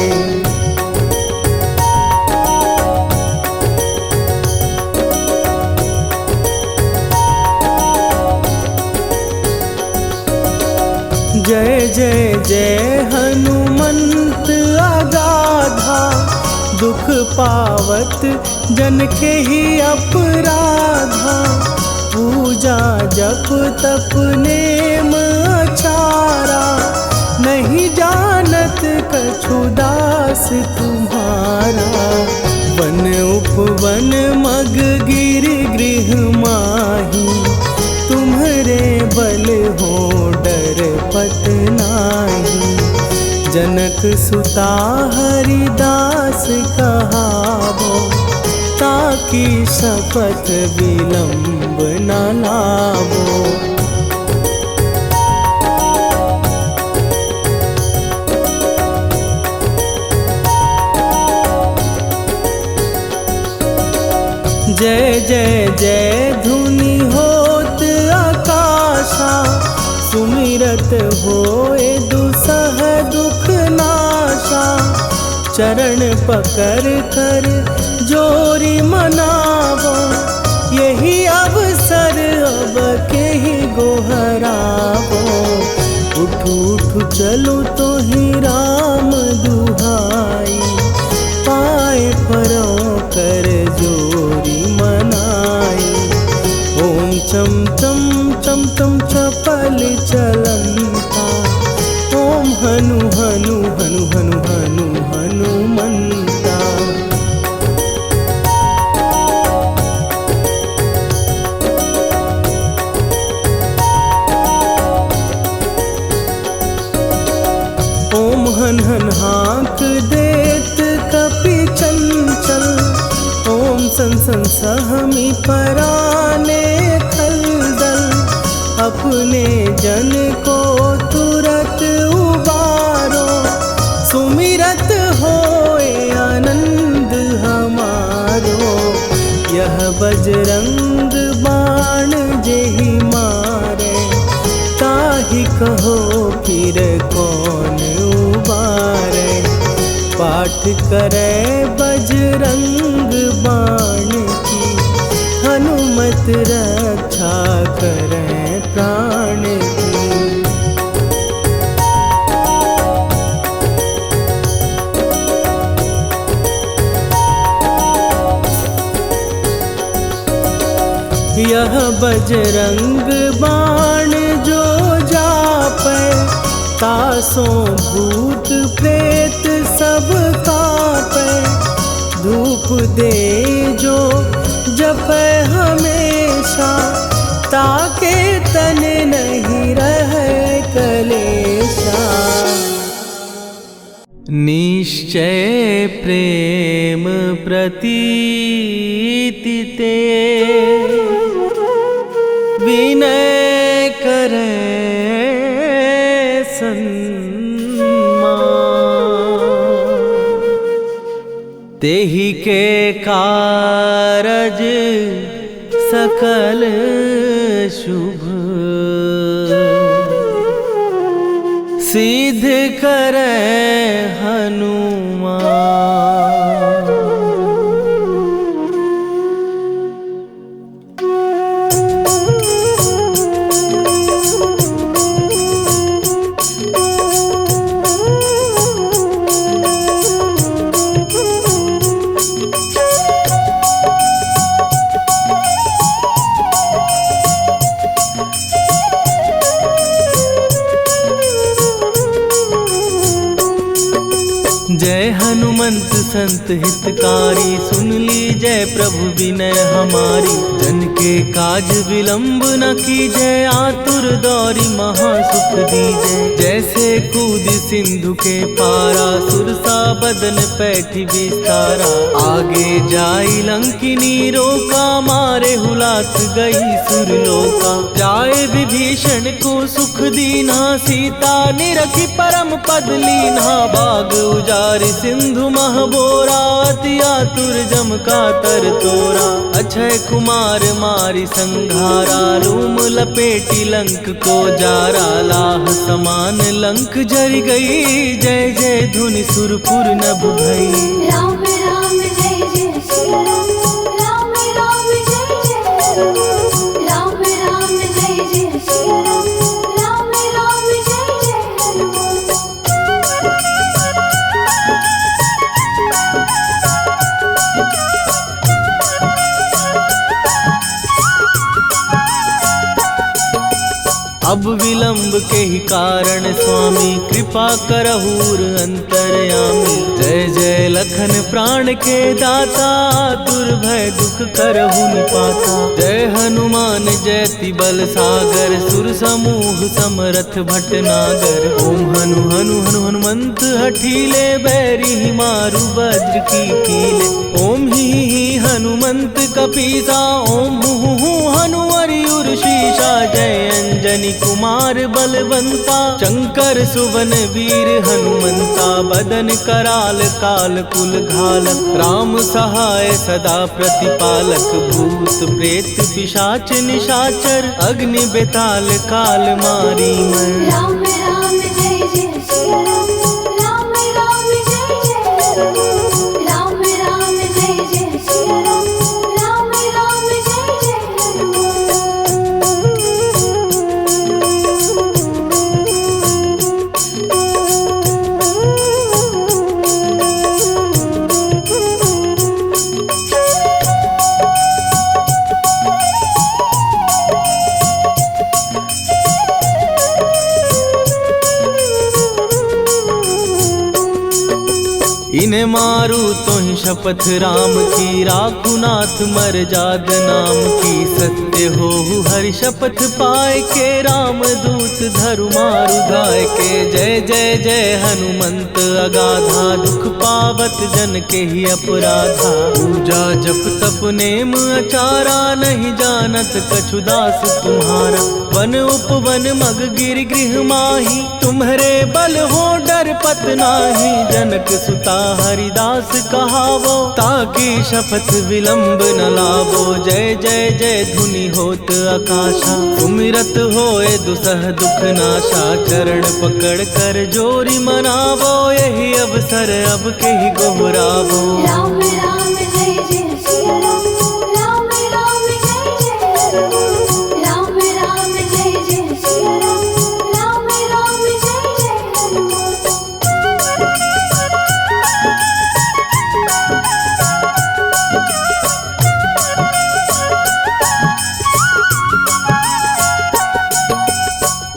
जय जय जय हनुमंत अगाधा, दुख पावत जन के ही अपराधा। पूजा जप तप नेम अचारा, नहीं जानत कछु दास तुम्हारा। वन उपवन मग गिर गृह माही, तुम्हरे बल हो डर पत नाही। जनक सुता हरिदास कहावो, ताकि शपथ विलंब न लावो। जय जय जय धुनि होत आकाशा, सुमिरत होए दुसह दुख नाशा। चरण पकड़ कर जोरी मनावो, यही अवसर अब के ही गोहरावो। उठ उठ चलो तो ही राम दुहाई, पाए परों कर जोरी मनाई। ओम चम चम चम चम चपल चलंता, ओम हनु हनु हनु हनु हनु हनुमंता। ओम हन हन हाँक देत कपि चंचल, ओम सन सन सहमी पराने खलदल। अपने जन को तुरत उबारो, सुमिरत होए पाठ करे बजरंग बाण की, हनुमत रक्षा करे प्राण की। यह बजरंग बाण जो जापै, तासों भूत प्रेत सब कापै। धूप दे जो जपै हमेशा, ताके तन नहीं रहे कलेशा। निश्चय प्रेम प्रतीति ते, विनय करे सन्मान। तेहि के कारज सकल शुभ, सिद्ध करे हनुमान। जय हनुमंत संत हितकारी, सुन ली जय प्रभु विनय हमारी। जन के काज विलंब न कीजय, आतुर दौरी महासुख दीजय। जैसे कूद सिंधु के पारा, सुरसा बदन पैठी विस्तारा। आगे जाई लंकिनी रोका, मारे हुलात गई सुरलोका। जाए विभीषण को सुख दीना, सीता निरखी परम पद लीना। बाग उजारि सिंधु महबोरा, अति आतुर जम का तर तोरा। अक्षय कुमार मारि संघारा, रूम लपेटी लंक को जारा। लाह समान लंक जरि गई, जय जय धुनि सुरपुर नभ भई। राम राम जय जय श्री राम, राम राम जय जय हनुमान। राम राम जय जय श्री राम, राम राम जय जय हनुमान। अब विलंब के ही कारण स्वामी, कृपा करहूर अंतरयामी। जय जय लखन प्राण के दाता, दुर्भय दुख करहु निपाता। जय हनुमान जयति बल सागर, सुर समूह समरथ भटनागर। ओम हनु हनु हनु हनुमंत हठीले, बैरी मारु वज्र की कीले। ओम ही हनुमंत कपीसा, ओम हु हनुमरियुर शीशा। जय अंजनी कुमार बलवंता, शंकर सुवन वीर हनुमंता। बदन कराल काल कुल घालक, राम सहाय सदा प्रतिपालक। भूत प्रेत पिशाच निशाचर, अग्नि बेताल काल मारी मैं। राम राम जय जय श्री राम, राम राम जय जय हनुमान। राम राम जय जय श्री राम, राम राम जय जय हनुमान। इन्हें मारू तो ही शपथ राम की, राखू नाथ मर जाद नाम की। सत्य हो हरि शपथ पाए के, राम दूत धरु मारु धाय के। जय जय जय हनुमंत अगाधा, दुख पावत जन के ही अपराधा। पूजा जप तप नेम अचारा, नहीं जानत कछु दास तुम्हारा। वन उपवन मग गिर गृह माही, तुम्हारे बल हो डर पत नाही जनक सुता हरिदास कहावो, ताकि शपथ विलंब न लावो। जय जय जय धुनि होत आकाशा, सुमिरत होए दुसह दुख नाशा। चरण पकड़ कर जोरी मनावो, यही अवसर अब के ही गोहरावो। राम राम जय जय सिया राम, राम राम जय जय राम। राम राम जय जय सिया राम, राम राम जय जय राम।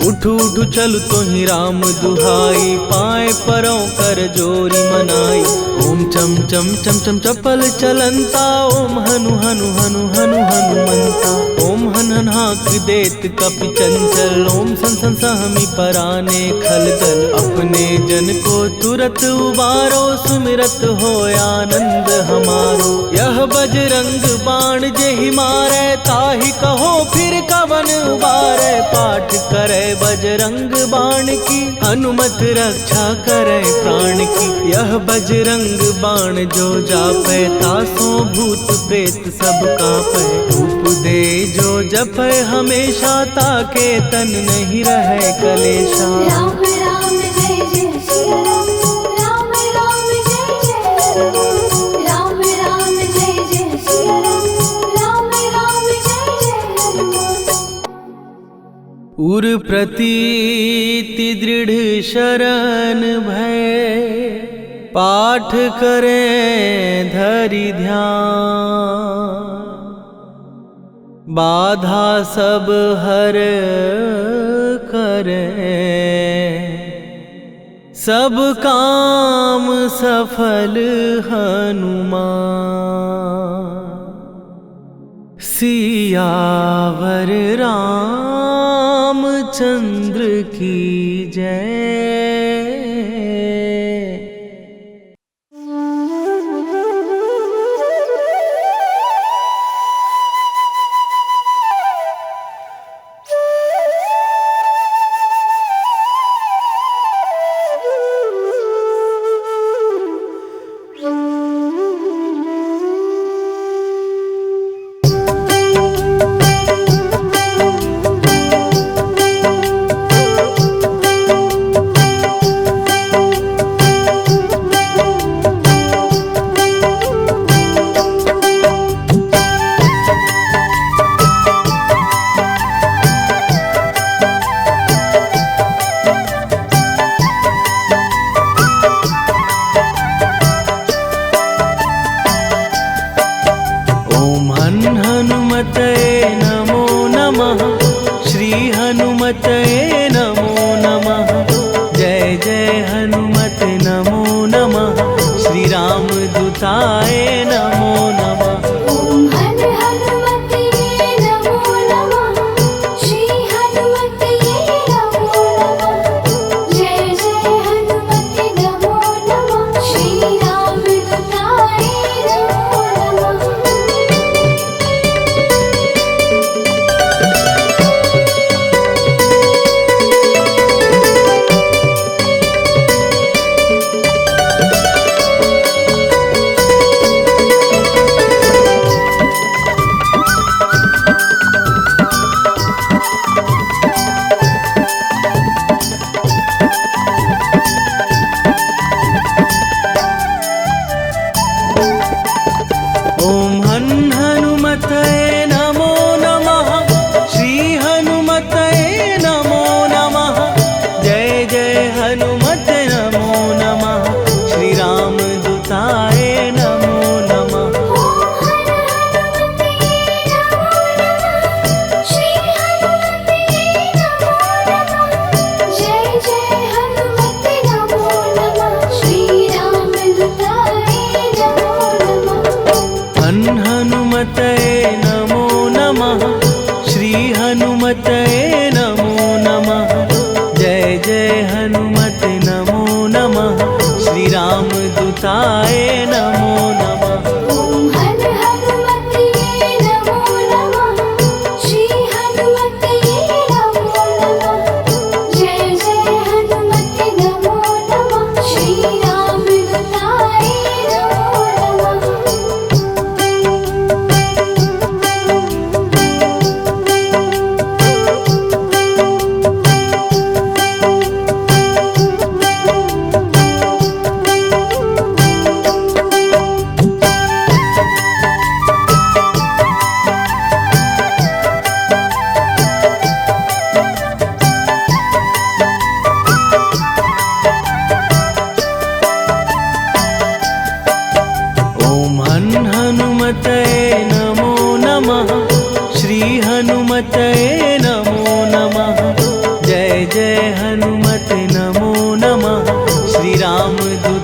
उठू उठू चल तो ही राम दुहाई, पाए परों कर जोरी मनाई। ओम चम चम चम चम चपल चलंता, ओम हनु हनु हनु हनु हनुमंता। ओम हन हन हाक देत कपि चंचल, ओम सन सन सहमी पराने खलदल। अपने जन को तुरत उबारो, सुमिरत हो आनंद हमारो। यह बजरंग बाण जेहि मारे, ताहि कहो फिर कवन उबारे। पाठ करे बजरंग बाण की, हनुमत रक्षा करे प्राण की। यह बजरंग बाण जो जापै, तासों भूत प्रेत सब कापै। धूप दे जो जपै हमेशा, ताके तन नहीं रहे कलेशा। राम राम जय जय सिया राम, राम राम जय जय राम। राम राम जय जय सिया राम, राम राम जय जय राम। उर प्रतीति दृढ़ शरण भय, पाठ करें धरि ध्यान। बाधा सब हर करें, सब काम सफल हनुमान। सियावर रामचंद्र की जय।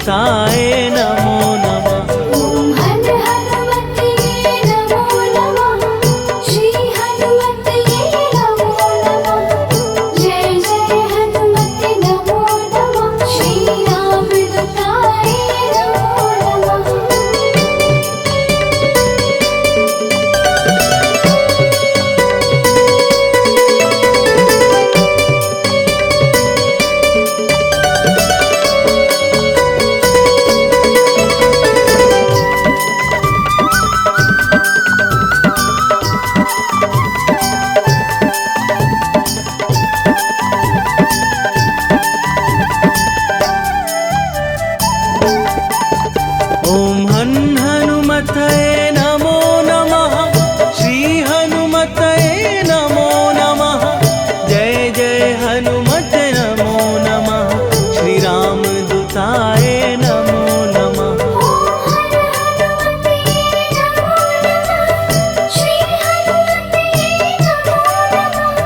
दूताए नमो नमः। ॐ हन हनुमते नमो नमः। श्री हनुमते नमो नमः। जय जय हनुमते नमो नमः। श्री राम दूताय नमो नमः। ॐ हन हनुमतये नमो नमः। श्री हनुमतये नमो नमः। जय जय हनुमत नमो नमः। श्री राम दूताय नमो नमः। श्री हनुमते नमो नमः।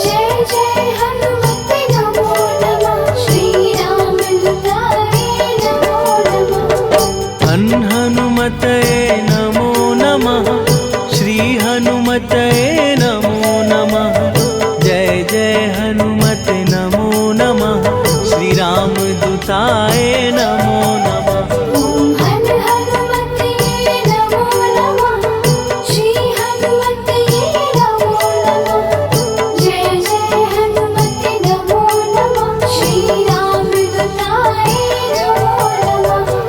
जय जय हनुमते नमो नमः। श्री राम दूताय नमो नमः। हन हनुमतये नमो नमः। श्री हनुमतये नमो नमः। जय जय हनुमत नमो नमः। श्री राम दूताय नमो नमः। ॐ हन हनुमते नमो नमः। श्री हनुमते नमो नमः। जय जय हनुमते नमो नमः। श्री राम दूताय नमो नमः।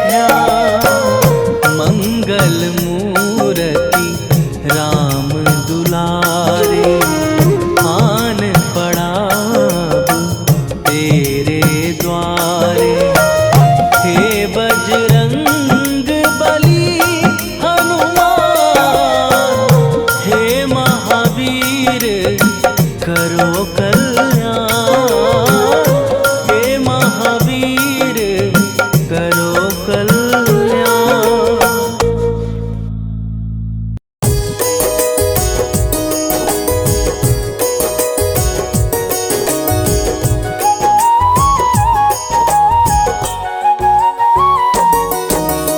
ध्यान। मंगल मूर्ति राम दुलारे, आन पड़ा अब तेरे द्वारे। हे बजरंग बली हनुमान, हे महावीर करो कल्याण। हे महावीर करो कल्याण।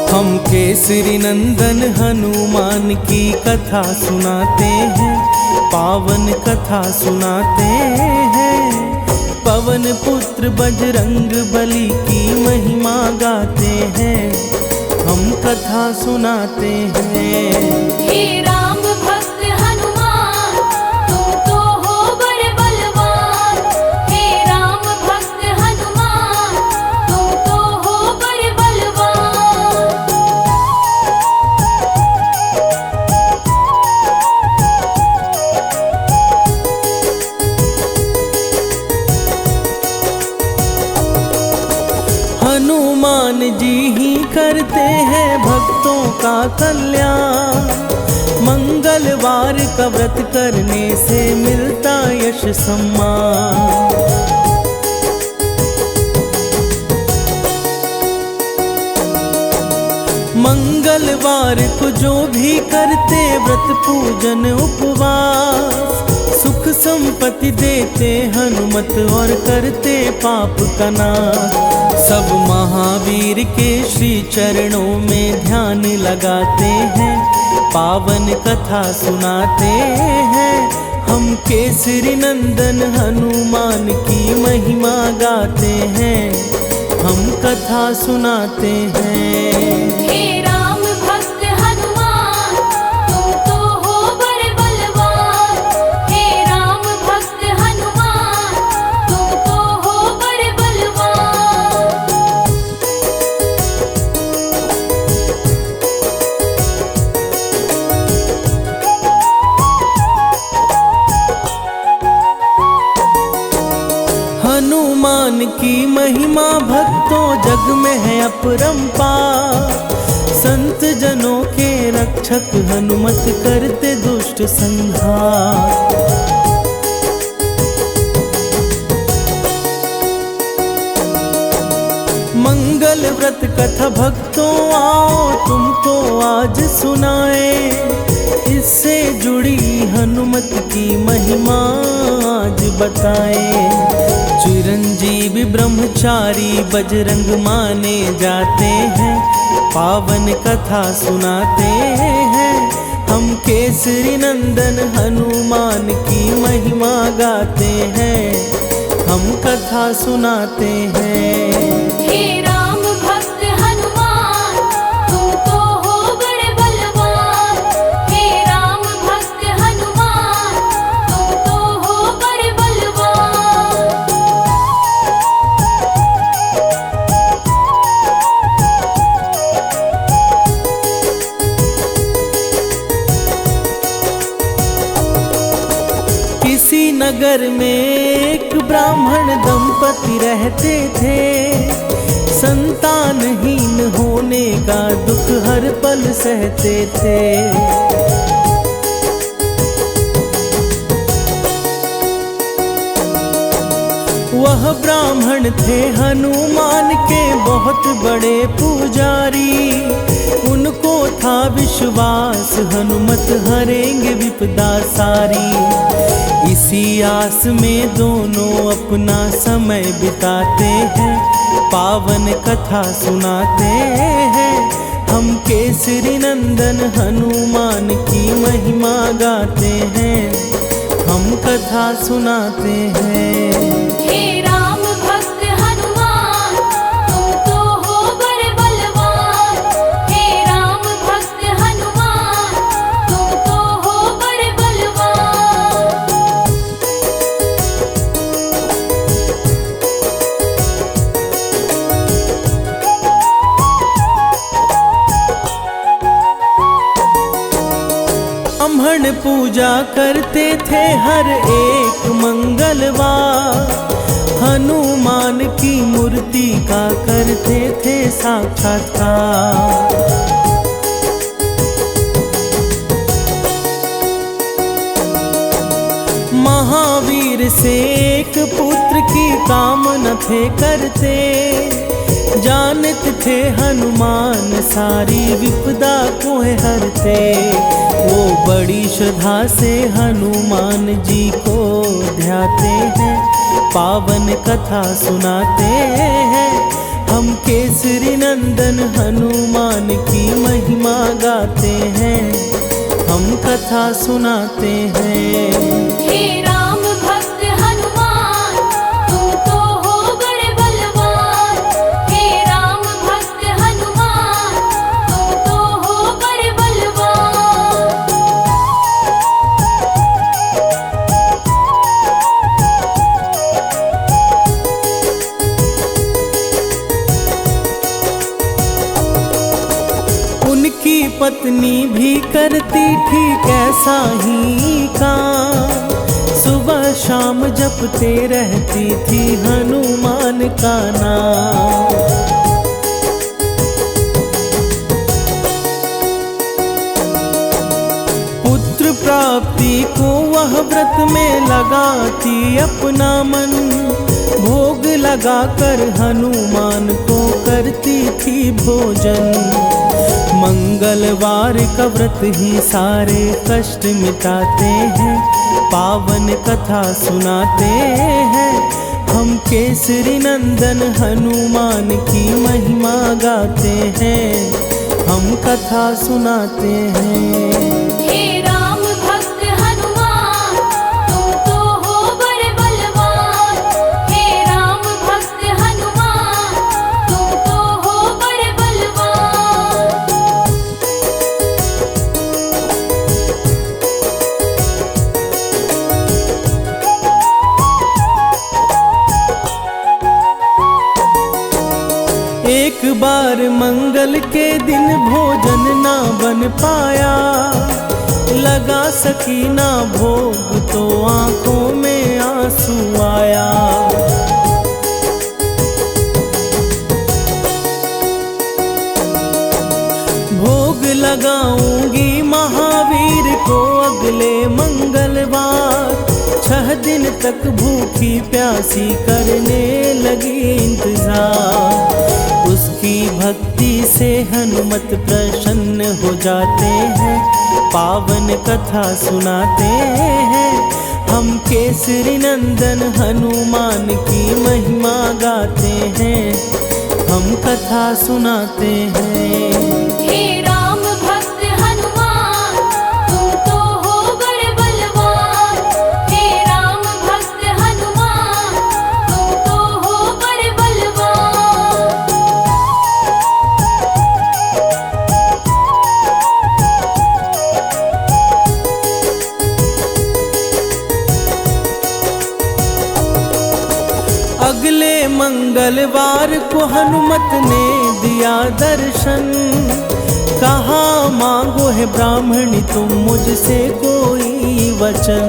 हम केसरी नंदन हनुमान की कथा सुनाते हैं, पावन कथा सुनाते हैं। पवन पुत्र बजरंग बली की महिमा गाते हैं, हम कथा सुनाते हैं। हे राम भक्त हनुमान, तुम तो हो बड़े बलवान। हे राम भक्त हनुमान, तुम तो हो बड़े बलवान। हनुमान जी ही करते हैं भक्तों का कल्याण। मंगलवार का व्रत करने से मिलता यश सम्मान। मंगलवार को जो भी करते व्रत पूजन उपवास, सुख संपत्ति देते हनुमत और करते पाप का नाश। सब महावीर के श्री चरणों में ध्यान लगाते हैं, पावन कथा सुनाते हैं। हम केसरी नंदन हनुमान की महिमा गाते हैं, हम कथा सुनाते हैं। हे राम भक्त हनुमान, तुम तो हो बड़े बलवान। हे राम भक्त हनुमान, तुम तो हो बड़े बलवान। हनुमान की महिमा भक्तों जग में है अपरंपार। संत जनों के रक्षक हनुमत करते दुष्ट संहार। मंगल व्रत कथा भक्तों आओ तुमको आज सुनाए। इससे जुड़ी हनुमत की महिमा आज बताए। चिरंजीवी ब्रह्मचारी बजरंग माने जाते हैं, पावन कथा सुनाते हैं। हम केसरी नंदन हनुमान की महिमा गाते हैं, हम कथा सुनाते हैं। हे राम भक्त हनुमान, तुम तो हो बड़े बलवान। हे राम भक्त हनुमान, तुम तो हो बड़े बलवान। किसी नगर में एक ब्राह्मण दंपति रहते थे। संतानहीन होने का दुख हर पल सहते थे। वह ब्राह्मण थे हनुमान के बहुत बड़े पुजारी। उनको था विश्वास हनुमत हरेंगे विपदा सारी। इसी आस में दोनों अपना समय बिताते हैं, पावन कथा सुनाते हैं। हम केसरी नंदन हनुमान की महिमा गाते हैं, हम कथा सुनाते हैं। हे राम भक्त हनुमान, तुम तो हो बड़े बलवान। हे राम भक्त हनुमान, तुम तो हो बड़े बलवान। चौहान पूजा करते थे हर एक मंगलवार, हनुमान की मूर्ति का करते थे साक्षात्कार। महावीर से एक पुत्र की कामना थे करते, जानते थे हनुमान सारी विपदा को हरते। वो बड़ी श्रद्धा से हनुमान जी को ध्याते हैं, पावन कथा सुनाते हैं। हम केसरी नंदन हनुमान की महिमा गाते हैं, हम कथा सुनाते हैं। हे राम भक्त हनुमान, तुम तो हो बड़े बलवान। हे राम भक्त हनुमान, तुम तो हो बड़े बलवान। उनकी पत्नी भी करती थी कैसा ही काम, सुबह शाम जपते रहती थी हनुमान का नाम। पुत्र प्राप्ति को वह व्रत में लगाती अपना मन, भोग लगाकर हनुमान को करती थी भोजन। मंगलवार का व्रत ही सारे कष्ट मिटाते हैं, पावन कथा सुनाते हैं। हम केसरी नंदन हनुमान की महिमा गाते हैं, हम कथा सुनाते हैं। हे राम भक्त हनुमान, तुम तो हो बड़े बलवान। हे राम भक्त हनुमान, तुम तो हो बड़े बलवान। एक बार मंगल के दिन भोजन ना बन पाया, लगा सकी ना भोग तो आंखों में आंसू आया। भोग लगाऊंगी महावीर को अगले मंगलवार, 6 दिन तक भूखी प्यासी करने लगी इंतजार। उसकी भक्ति से हनुमत प्रसन्न हो जाते हैं, पावन कथा सुनाते हैं। हम केसरी नंदन हनुमान की महिमा गाते हैं, हम कथा सुनाते हैं। हे राम भक्त हनुमान, तुम तो हो बड़े बलवान। हे राम भक्त हनुमान, तुम तो हो बड़े बलवान। अगले मंगलवार को हनुमत ने दिया दर्शन, कहा मांगो है ब्राह्मणी तुम मुझसे कोई वचन।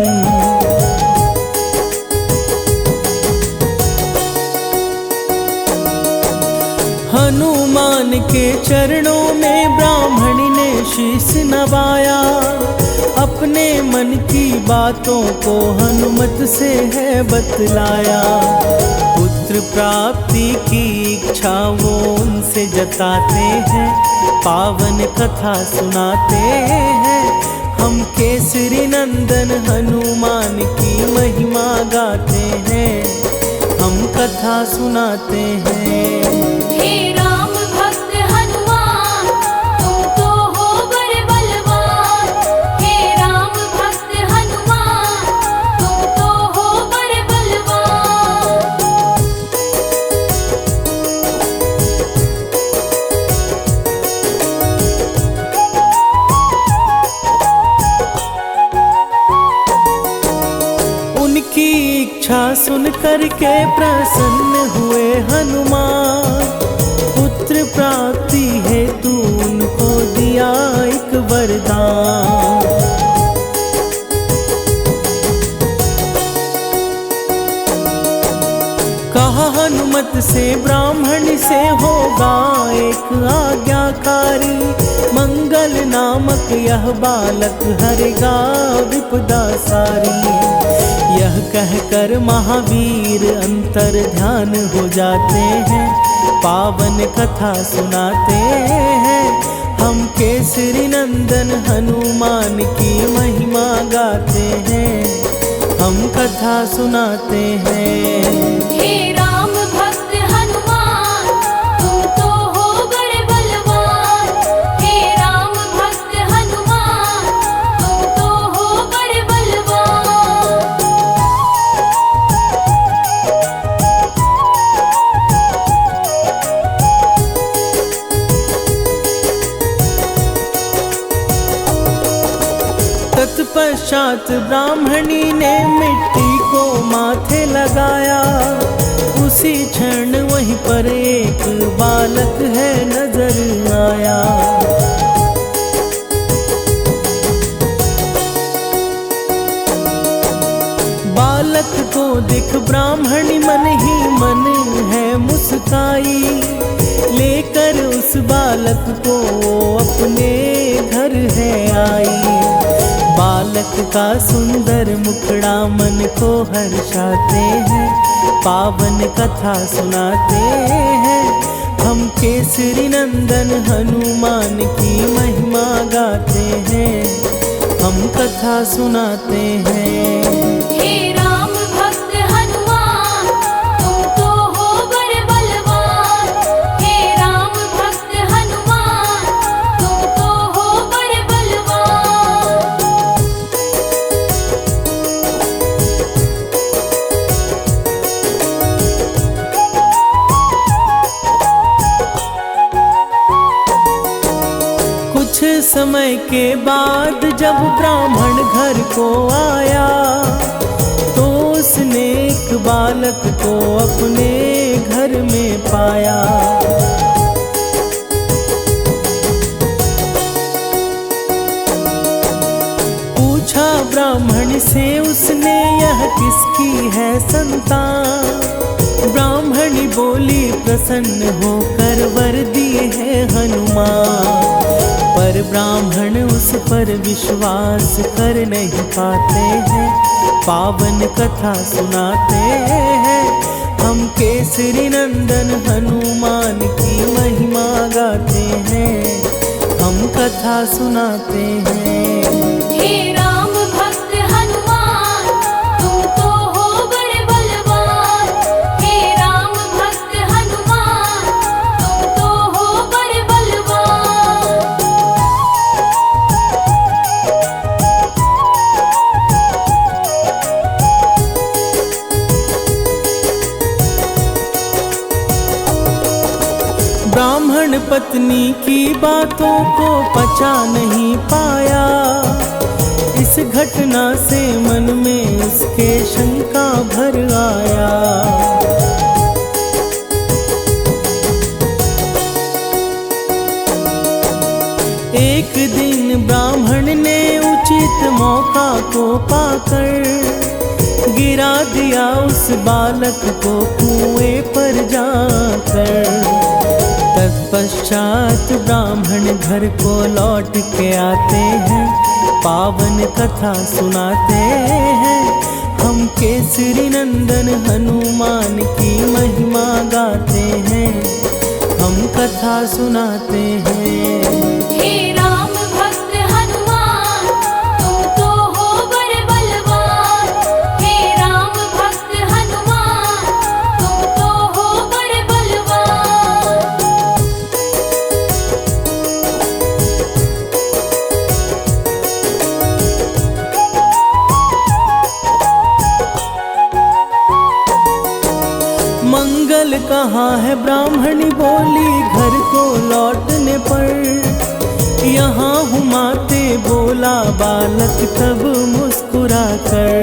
हनुमान के चरणों में ब्राह्मणी ने शीश नवाया, अपने मन की बातों को हनुमत से है बतलाया। पुत्र प्राप्ति की इच्छा वो उनसे जताते हैं, पावन कथा सुनाते हैं। हम केसरी नंदन हनुमान की महिमा गाते हैं, हम कथा सुनाते हैं। हे राम भक्त हनुमान, तुम तो हो बड़े बलवान। हे राम भक्त हनुमान, तुम तो हो बड़े बलवान। उनकी इच्छा सुन करके प्रसन्न हुए हनुमान, पुत्र प्राप्ति हेतु उनको दिया एक वरदान। मालिक आज्ञाकारी, मंगल नामक यह बालक हरेगा विपदा सारी। यह कहकर महावीर अंतर ध्यान हो जाते हैं, पावन कथा सुनाते हैं। हम केसरी नंदन हनुमान की महिमा गाते हैं, हम कथा सुनाते हैं। हे राम भक्त हनुमान, तुम तो हो बड़े बलवान। हे राम भक्त हनुमान, तुम तो हो बड़े बलवान। तत्पश्चात ब्राह्मणी ने मिट्टी को माथे लगाया, उसी क्षण वहीं पर एक बालक है नजर आया। बालक को देख ब्राह्मणी मन ही मन है मुस्काई, लेकर उस बालक को अपने घर है आई। बालक का सुंदर मुखड़ा मन को हर्षाते हैं, पावन कथा सुनाते हैं। हम केसरी नंदन हनुमान की महिमा गाते हैं, हम कथा सुनाते हैं। हे राम भक्त हनुमान, तुम तो हो बड़े बलवान। हे राम भक्त हनुमान, तुम तो हो बड़े बलवान। कुछ समय के बाद जब ब्राह्मण घर को आया, तो उसने एक बालक को अपने घर में पाया। पूछा ब्राह्मण से उसने, यह किसकी है संतान? ब्राह्मणी बोली, प्रसन्न होकर वर दिए है हनुमान। पर ब्राह्मण उस पर विश्वास कर नहीं पाते हैं, पावन कथा सुनाते हैं। हम केसरी नंदन हनुमान की महिमा गाते हैं, हम कथा सुनाते हैं। हे राम भक्त हनुमान, तुम तो हो बड़े बलवान। हे राम भक्त हनुमान, तुम तो हो बड़े बलवान। ब्राह्मण पत्नी की बातों को पचा नहीं पाया, इस घटना से मन में उसके शंका भर आया। एक दिन ब्राह्मण ने उचित मौका को पाकर गिरा दिया उस बालक को कुएं पर जाकर। तत्पश्चात ब्राह्मण घर को लौट के आते हैं, पावन कथा सुनाते हैं। हम केसरी नंदन हनुमान की महिमा गाते हैं, हम कथा सुनाते हैं। हे राम भक्त हनुमान, तुम तो हो बड़े बलवान। हे राम भक्त हनुमान, तुम तो हो बड़े बलवान। मंगल कहाँ है ब्राह्मणी बोली घर को लौटने पर। यहाँ हुमाते बोला बालक तब मुस्कुरा कर।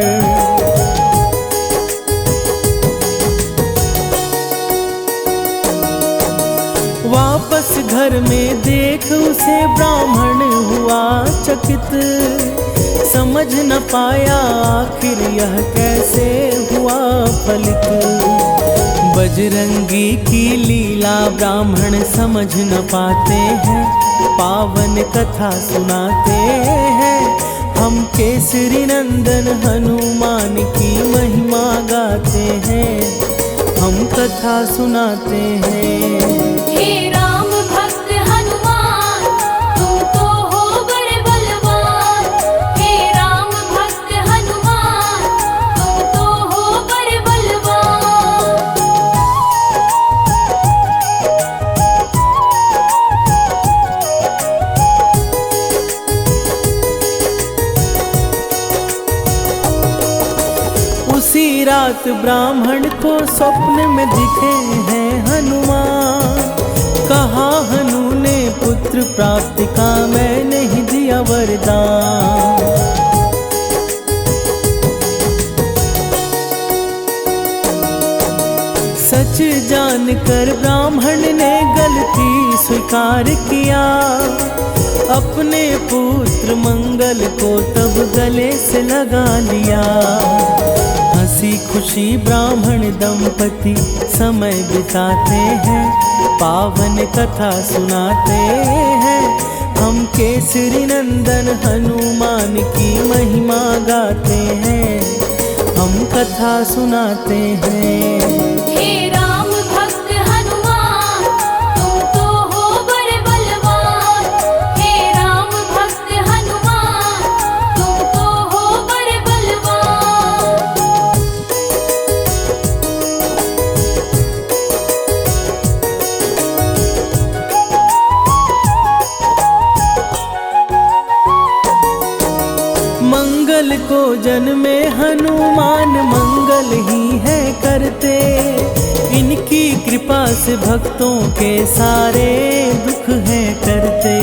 वापस घर में देख उसे ब्राह्मण हुआ चकित, समझ न पाया आखिर यह कैसे हुआ फलित। बजरंगी की लीला ब्राह्मण समझ न पाते हैं, पावन कथा सुनाते हैं। हम केसरी नंदन हनुमान की महिमा गाते हैं, हम कथा सुनाते हैं। हे राम भक्त हनुमान, तुम तो हो बड़े बलवान। हे राम भक्त हनुमान, तुम तो हो बड़े बलवान। उसी रात ब्राह्मण को स्वप्न में दिखे हैं हनुमान। कहा हनु ने पुत्र प्राप्ति का मैंने ही दिया वरदान। सच जानकर ब्राह्मण ने गलती स्वीकार किया, अपने पुत्र मंगल को तब गले से लगा लिया। हंसी खुशी ब्राह्मण दंपति समय बिताते हैं, पावन कथा सुनाते हैं। हम केसरी नंदन हनुमान की महिमा गाते हैं, हम कथा सुनाते हैं। हे राम भक्त हनुमान, तुम तो हो बड़े बलवान। हे राम भक्त हनुमान, तुम तो हो बड़े बलवान। मंगल को जन्मे हनुमान मंगल ही है करते, इनकी कृपा से भक्तों के सारे दुख हैं टरते।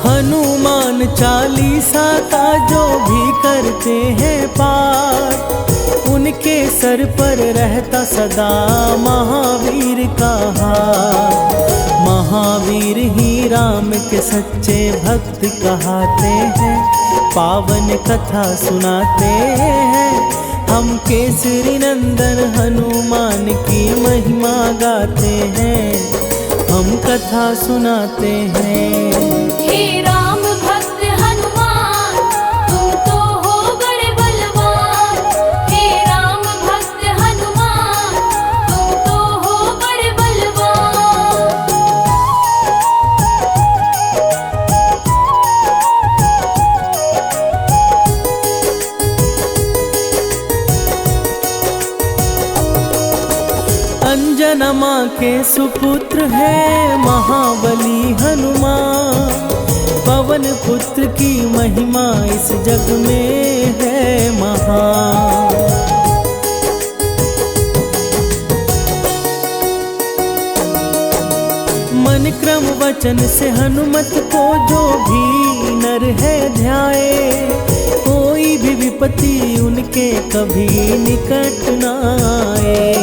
हनुमान चालीसा का जो भी करते हैं पाठ, उनके सर पर रहता सदा महावीर का हाथ। महावीर ही राम के सच्चे भक्त कहाते हैं, पावन कथा सुनाते हैं। हम केसरी नंदन हनुमान की महिमा गाते हैं, हम कथा सुनाते हैं। हे राम भक्त हनुमान, तुम तो हो बड़े बलवान। हे राम भक्त हनुमान, तुम तो हो बड़े बलवान। अंजना माँ के सुपुत्र है महाबली हनुमान। पवन पुत्र की महिमा इस जग में है महान। मन क्रम वचन से हनुमत को जो भी नर है ध्याए, कोई भी विपत्ति उनके कभी निकट न आए।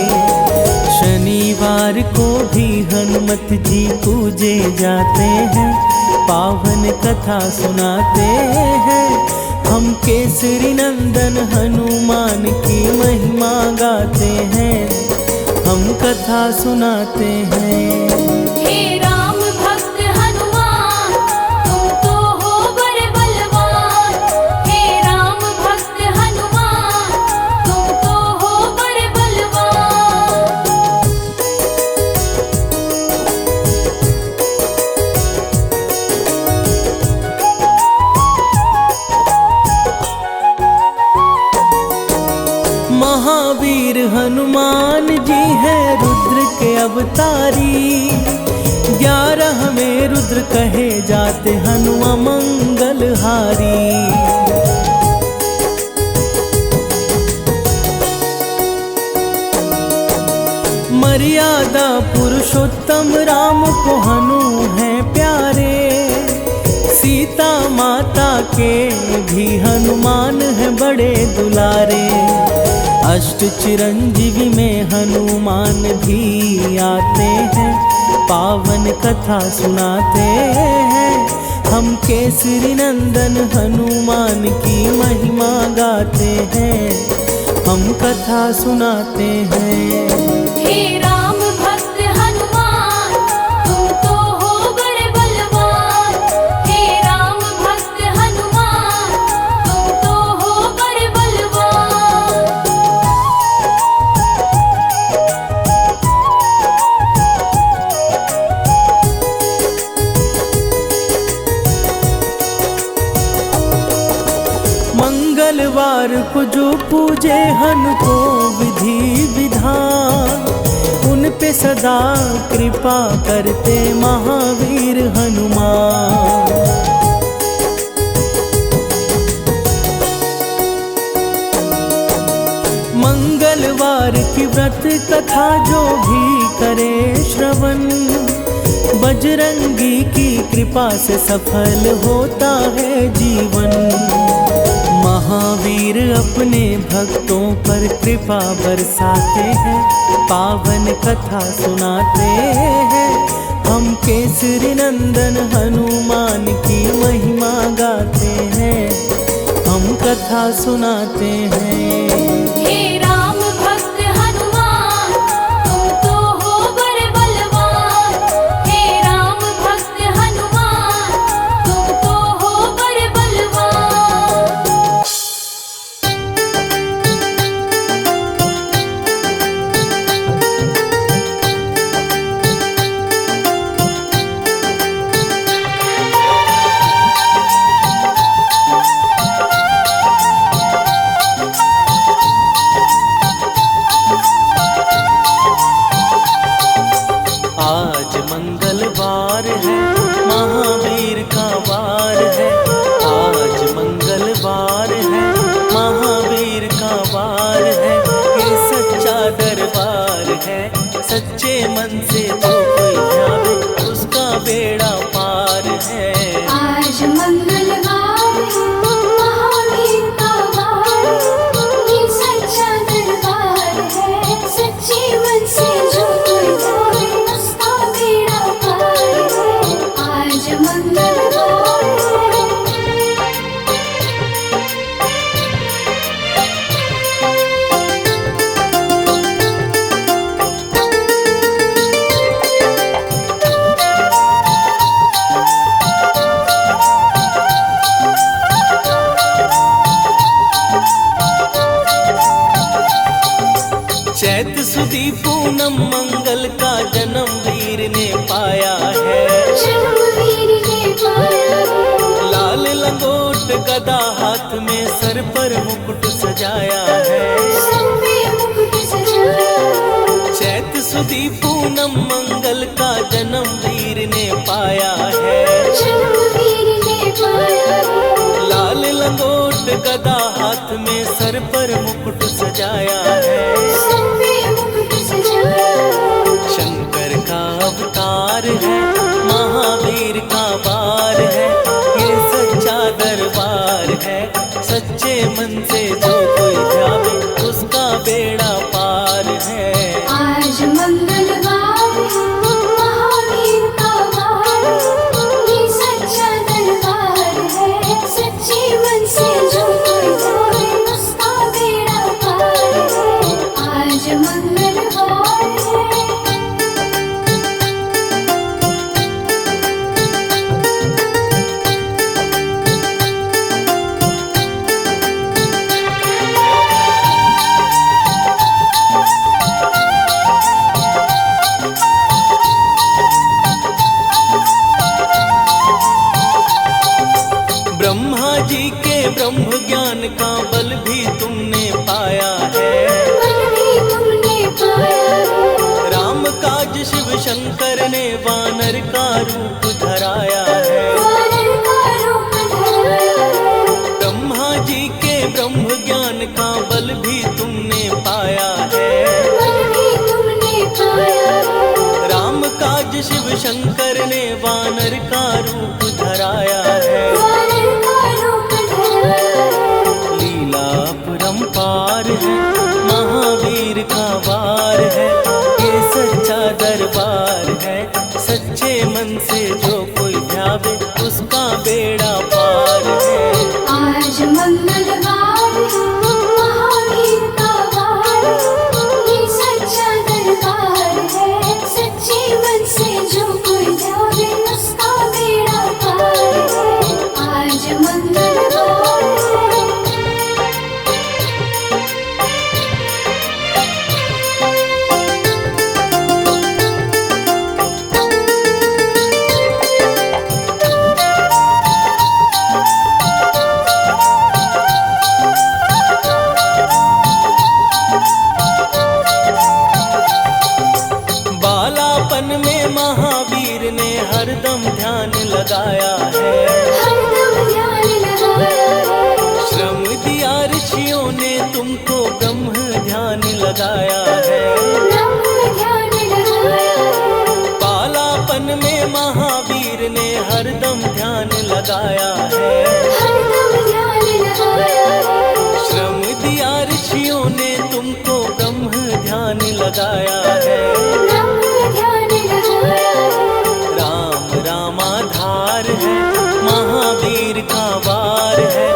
शनिवार को भी हनुमत जी पूजे जाते हैं, पावन कथा सुनाते हैं। हम केसरी नंदन हनुमान की महिमा गाते हैं, हम कथा सुनाते हैं। हे राम भक्त हनुमान, तुम तो हो बड़े बलवान। हे राम भक्त हनुमान, तुम तो हो बड़े बलवान। महावीर हनुमान जी हैं रुद्र के अवतारी। 11 में रुद्र कहे जाते हनुमान मंगलहारी। मर्यादा पुरुषोत्तम राम को हनु हैं प्यारे। सीता माता के भी हनुमान हैं बड़े दुलारे। अष्ट चिरंजीवी में हनुमान भी आते हैं, पावन कथा सुनाते हैं। हम केसरी नंदन हनुमान की महिमा गाते हैं, हम कथा सुनाते हैं। हे राम भक्त हनुमान, तुम तो हो बड़े बलवान। हे राम भक्त हनुमान, तुम तो हो बड़े बलवान। मंगलवार को जो पूजे हनु को विधि विधान, उन पे सदा कृपा करते महावीर हनुमान। मंगलवार की व्रत कथा जो भी करे श्रवण, बजरंगी की कृपा से सफल होता है जीवन। महावीर अपने भक्तों पर कृपा बरसाते हैं, पावन कथा सुनाते हैं। हम केसरी नंदन हनुमान की महिमा गाते हैं, हम कथा सुनाते हैं। हे राम भक्त हनुमान, तुम तो हो बड़े बलवान। हे राम भक्त हनुमान, तुम तो हो बड़े बलवान। आज मंगलवार है, महावीर का वार है। आज मंगलवार है, महावीर का वार है। ये सच्चा दरबार है, सच्चे मन से जो कोई ध्यावे उसका बेड़ा पार है। आज मंगलवार है, महावीर का वार है। ये सच्चा दरबार है, सच्चे मन से जो कोई जाए उसका बेड़ा पार है। आज मंगलवार है। चैत सुदी पूनम मंगल का जन्म वीर ने पाया है। जन्मवीर ने पाया है। लाल लंगोट गदा हाथ में, सर पर मुकुट सजाया है। सर पे मुकुट सजाया है। चैत सुदी पूनम मंगल का जन्म वीर ने पाया है। जन्मवीर ने पाया है। लाल लंगोट गदा हाथ में, सर पर मुकुट सजाया है। सर पे मुकुट सजाया है। शंकर का अवतार है, महावीर का वार है। ये सच्चा दरबार है, सच्चे मन से जो कोई ध्यावे उसका बेड़ा पार है। आज मंगलवार है, महावीर का वार है। ये सच्चा दरबार है, सच्चे मन से जो कोई जाए उसका बेड़ा पार है। आज मंगलवार है। ब्रह्मा जी के ब्रह्म ज्ञान का बल भी तुमने पाया है। बल भी तुमने पाया है। राम काज शिव शंकर ने वानर का रूप धराया है। वानर का रूप धराया है। ब्रह्मा जी के ब्रह्म ज्ञान का बल भी तुमने पाया है। बल भी तुमने पाया है। राम काज शिव शंकर ने वानर का रूप धराया है। वानर का रूप धराया है। लीला अपरंपार है, महावीर का वार है। ये सच्चा दरबार है, सच्चे मन से जो कोई ध्यावे उसका लगाया है। ब्रह्म ध्यान लगाया है। बालापन में महावीर ने हरदम ध्यान लगाया है। हरदम ध्यान लगाया है। श्रम दिया ऋषियों ने तुमको ब्रह्म ध्यान लगाया है। ब्रह्म ध्यान लगाया है। राम रामाधार है, महावीर का वार है,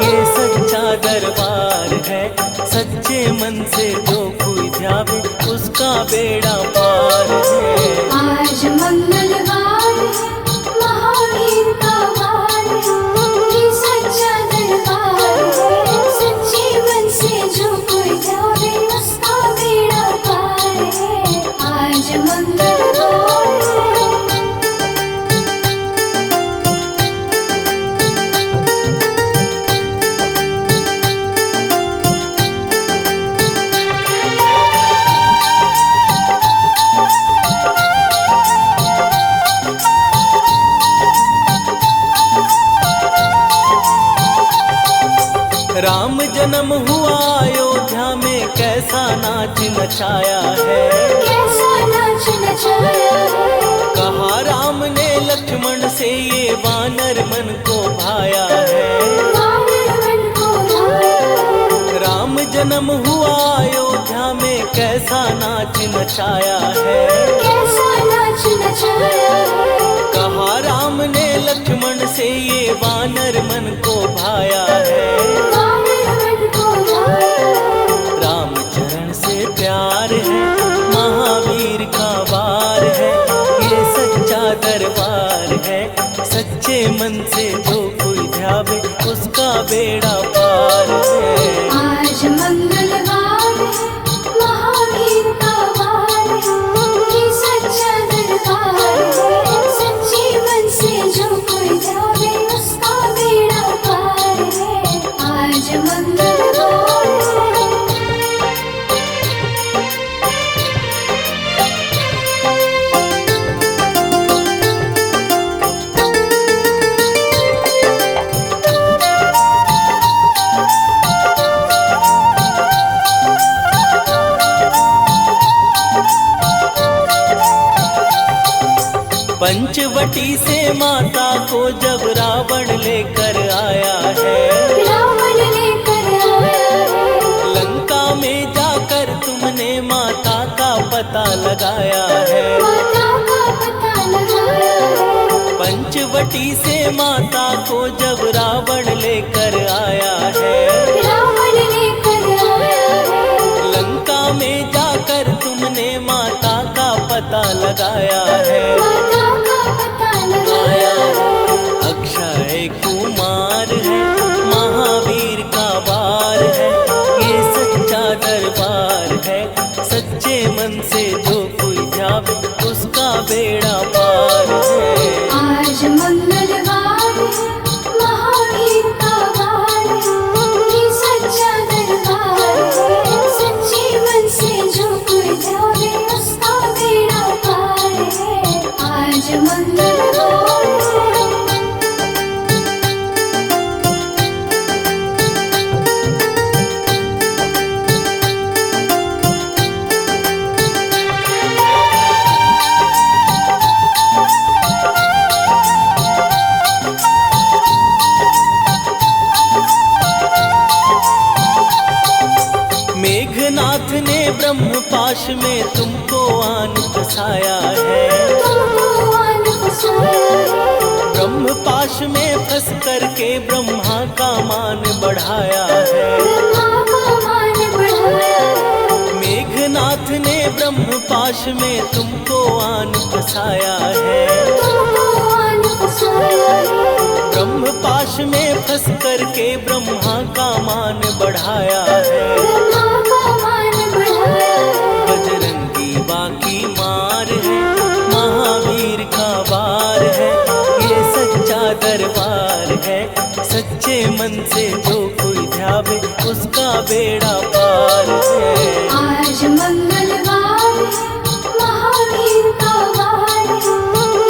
ये सच्चा दरबार है। सच्चे मन से जो कोई ध्यावे उसका बेड़ा पार है। आज मंगलवार है, महावीर का वार है, ये सच्चा दरबार है। सच्चे मन से जो कोई जावे उसका बेड़ा पार है। आज मंगलवार है। राम जन्म हुआ अयोध्या में, कैसा नाच नचाया है। कैसा नाच नचाया है। कहा राम ने लक्ष्मण से ये वानर मन को भाया है। वानर मन को भाया है। राम जन्म हुआ अयोध्या में, कैसा नाच नचाया है। कैसा नाच नचाया है। कहा राम ने लक्ष्मण से ये वानर मन को भाया है। वानर मन को भाया है। राम चरण से प्यार है, महावीर का वार है, ये सच्चा दरबार है। सच्चे मन से जो कोई ध्यावे उसका बेड़ा पार है। आज मंगलवार है, महावीर का वार है, ये सच्चा दरबार है। सच्चे मन से जो कोई जावे उसका बेड़ा पार है। आज मंगलवार है। पंचवटी से माता को जब रावण लेकर आया है। रावण लेकर आया है। लंका में जाकर तुमने माता का पता लगाया है। माता का पता लगाया है। पंचवटी से माता को जब रावण लेकर आया है। रावण लेकर आया है। लंका में जाकर तुमने माता का पता लगाया है। माता का पता लगाया है। अक्षय कुमार है, महावीर का वार है, ये सच्चा दरबार है। सच्चे मन से जो कोई ध्यावे उसका बेड़ा पार है। आज मंगलवार है, महावीर का वार है, ये सच्चा दरबार है। सच्चे मन से जो कोई जावे उसका बेड़ा पार है। आज मंगलवार है। मेघनाथ ने ब्रह्म पाश में तुमको आन फसाया है। तुमको आन फसाया है। ब्रह्म पाश में फंस करके ब्रह्मा का मान बढ़ाया है। ब्रह्मा का मान बढ़ाया है। मेघनाथ ने ब्रह्म पाश में तुमको आन फसाया है। तुमको आन फसाया है। ब्रह्म पाश में फंस करके ब्रह्मा का मान बढ़ाया है। ब्रह्मा का मान बढ़ाया है। बजरंगी बाकी मार है, महावीर का वार है, ये सच्चा दरबार है। सच्चे मन से जो कोई ध्यावे उसका बेड़ा पार है। आज मंगलवार है, महावीर का वार है,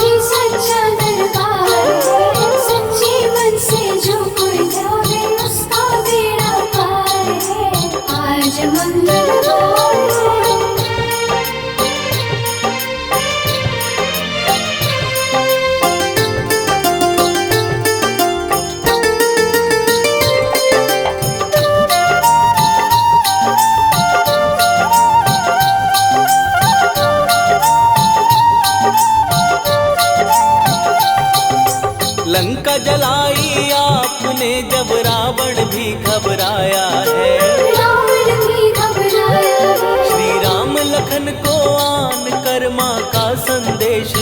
ये सच्चा दरबार है। सच्चे मन से जो कोई जावे उसका बेड़ा पार है। आज मंगलवार लेखन को आन कर माँ का संदेश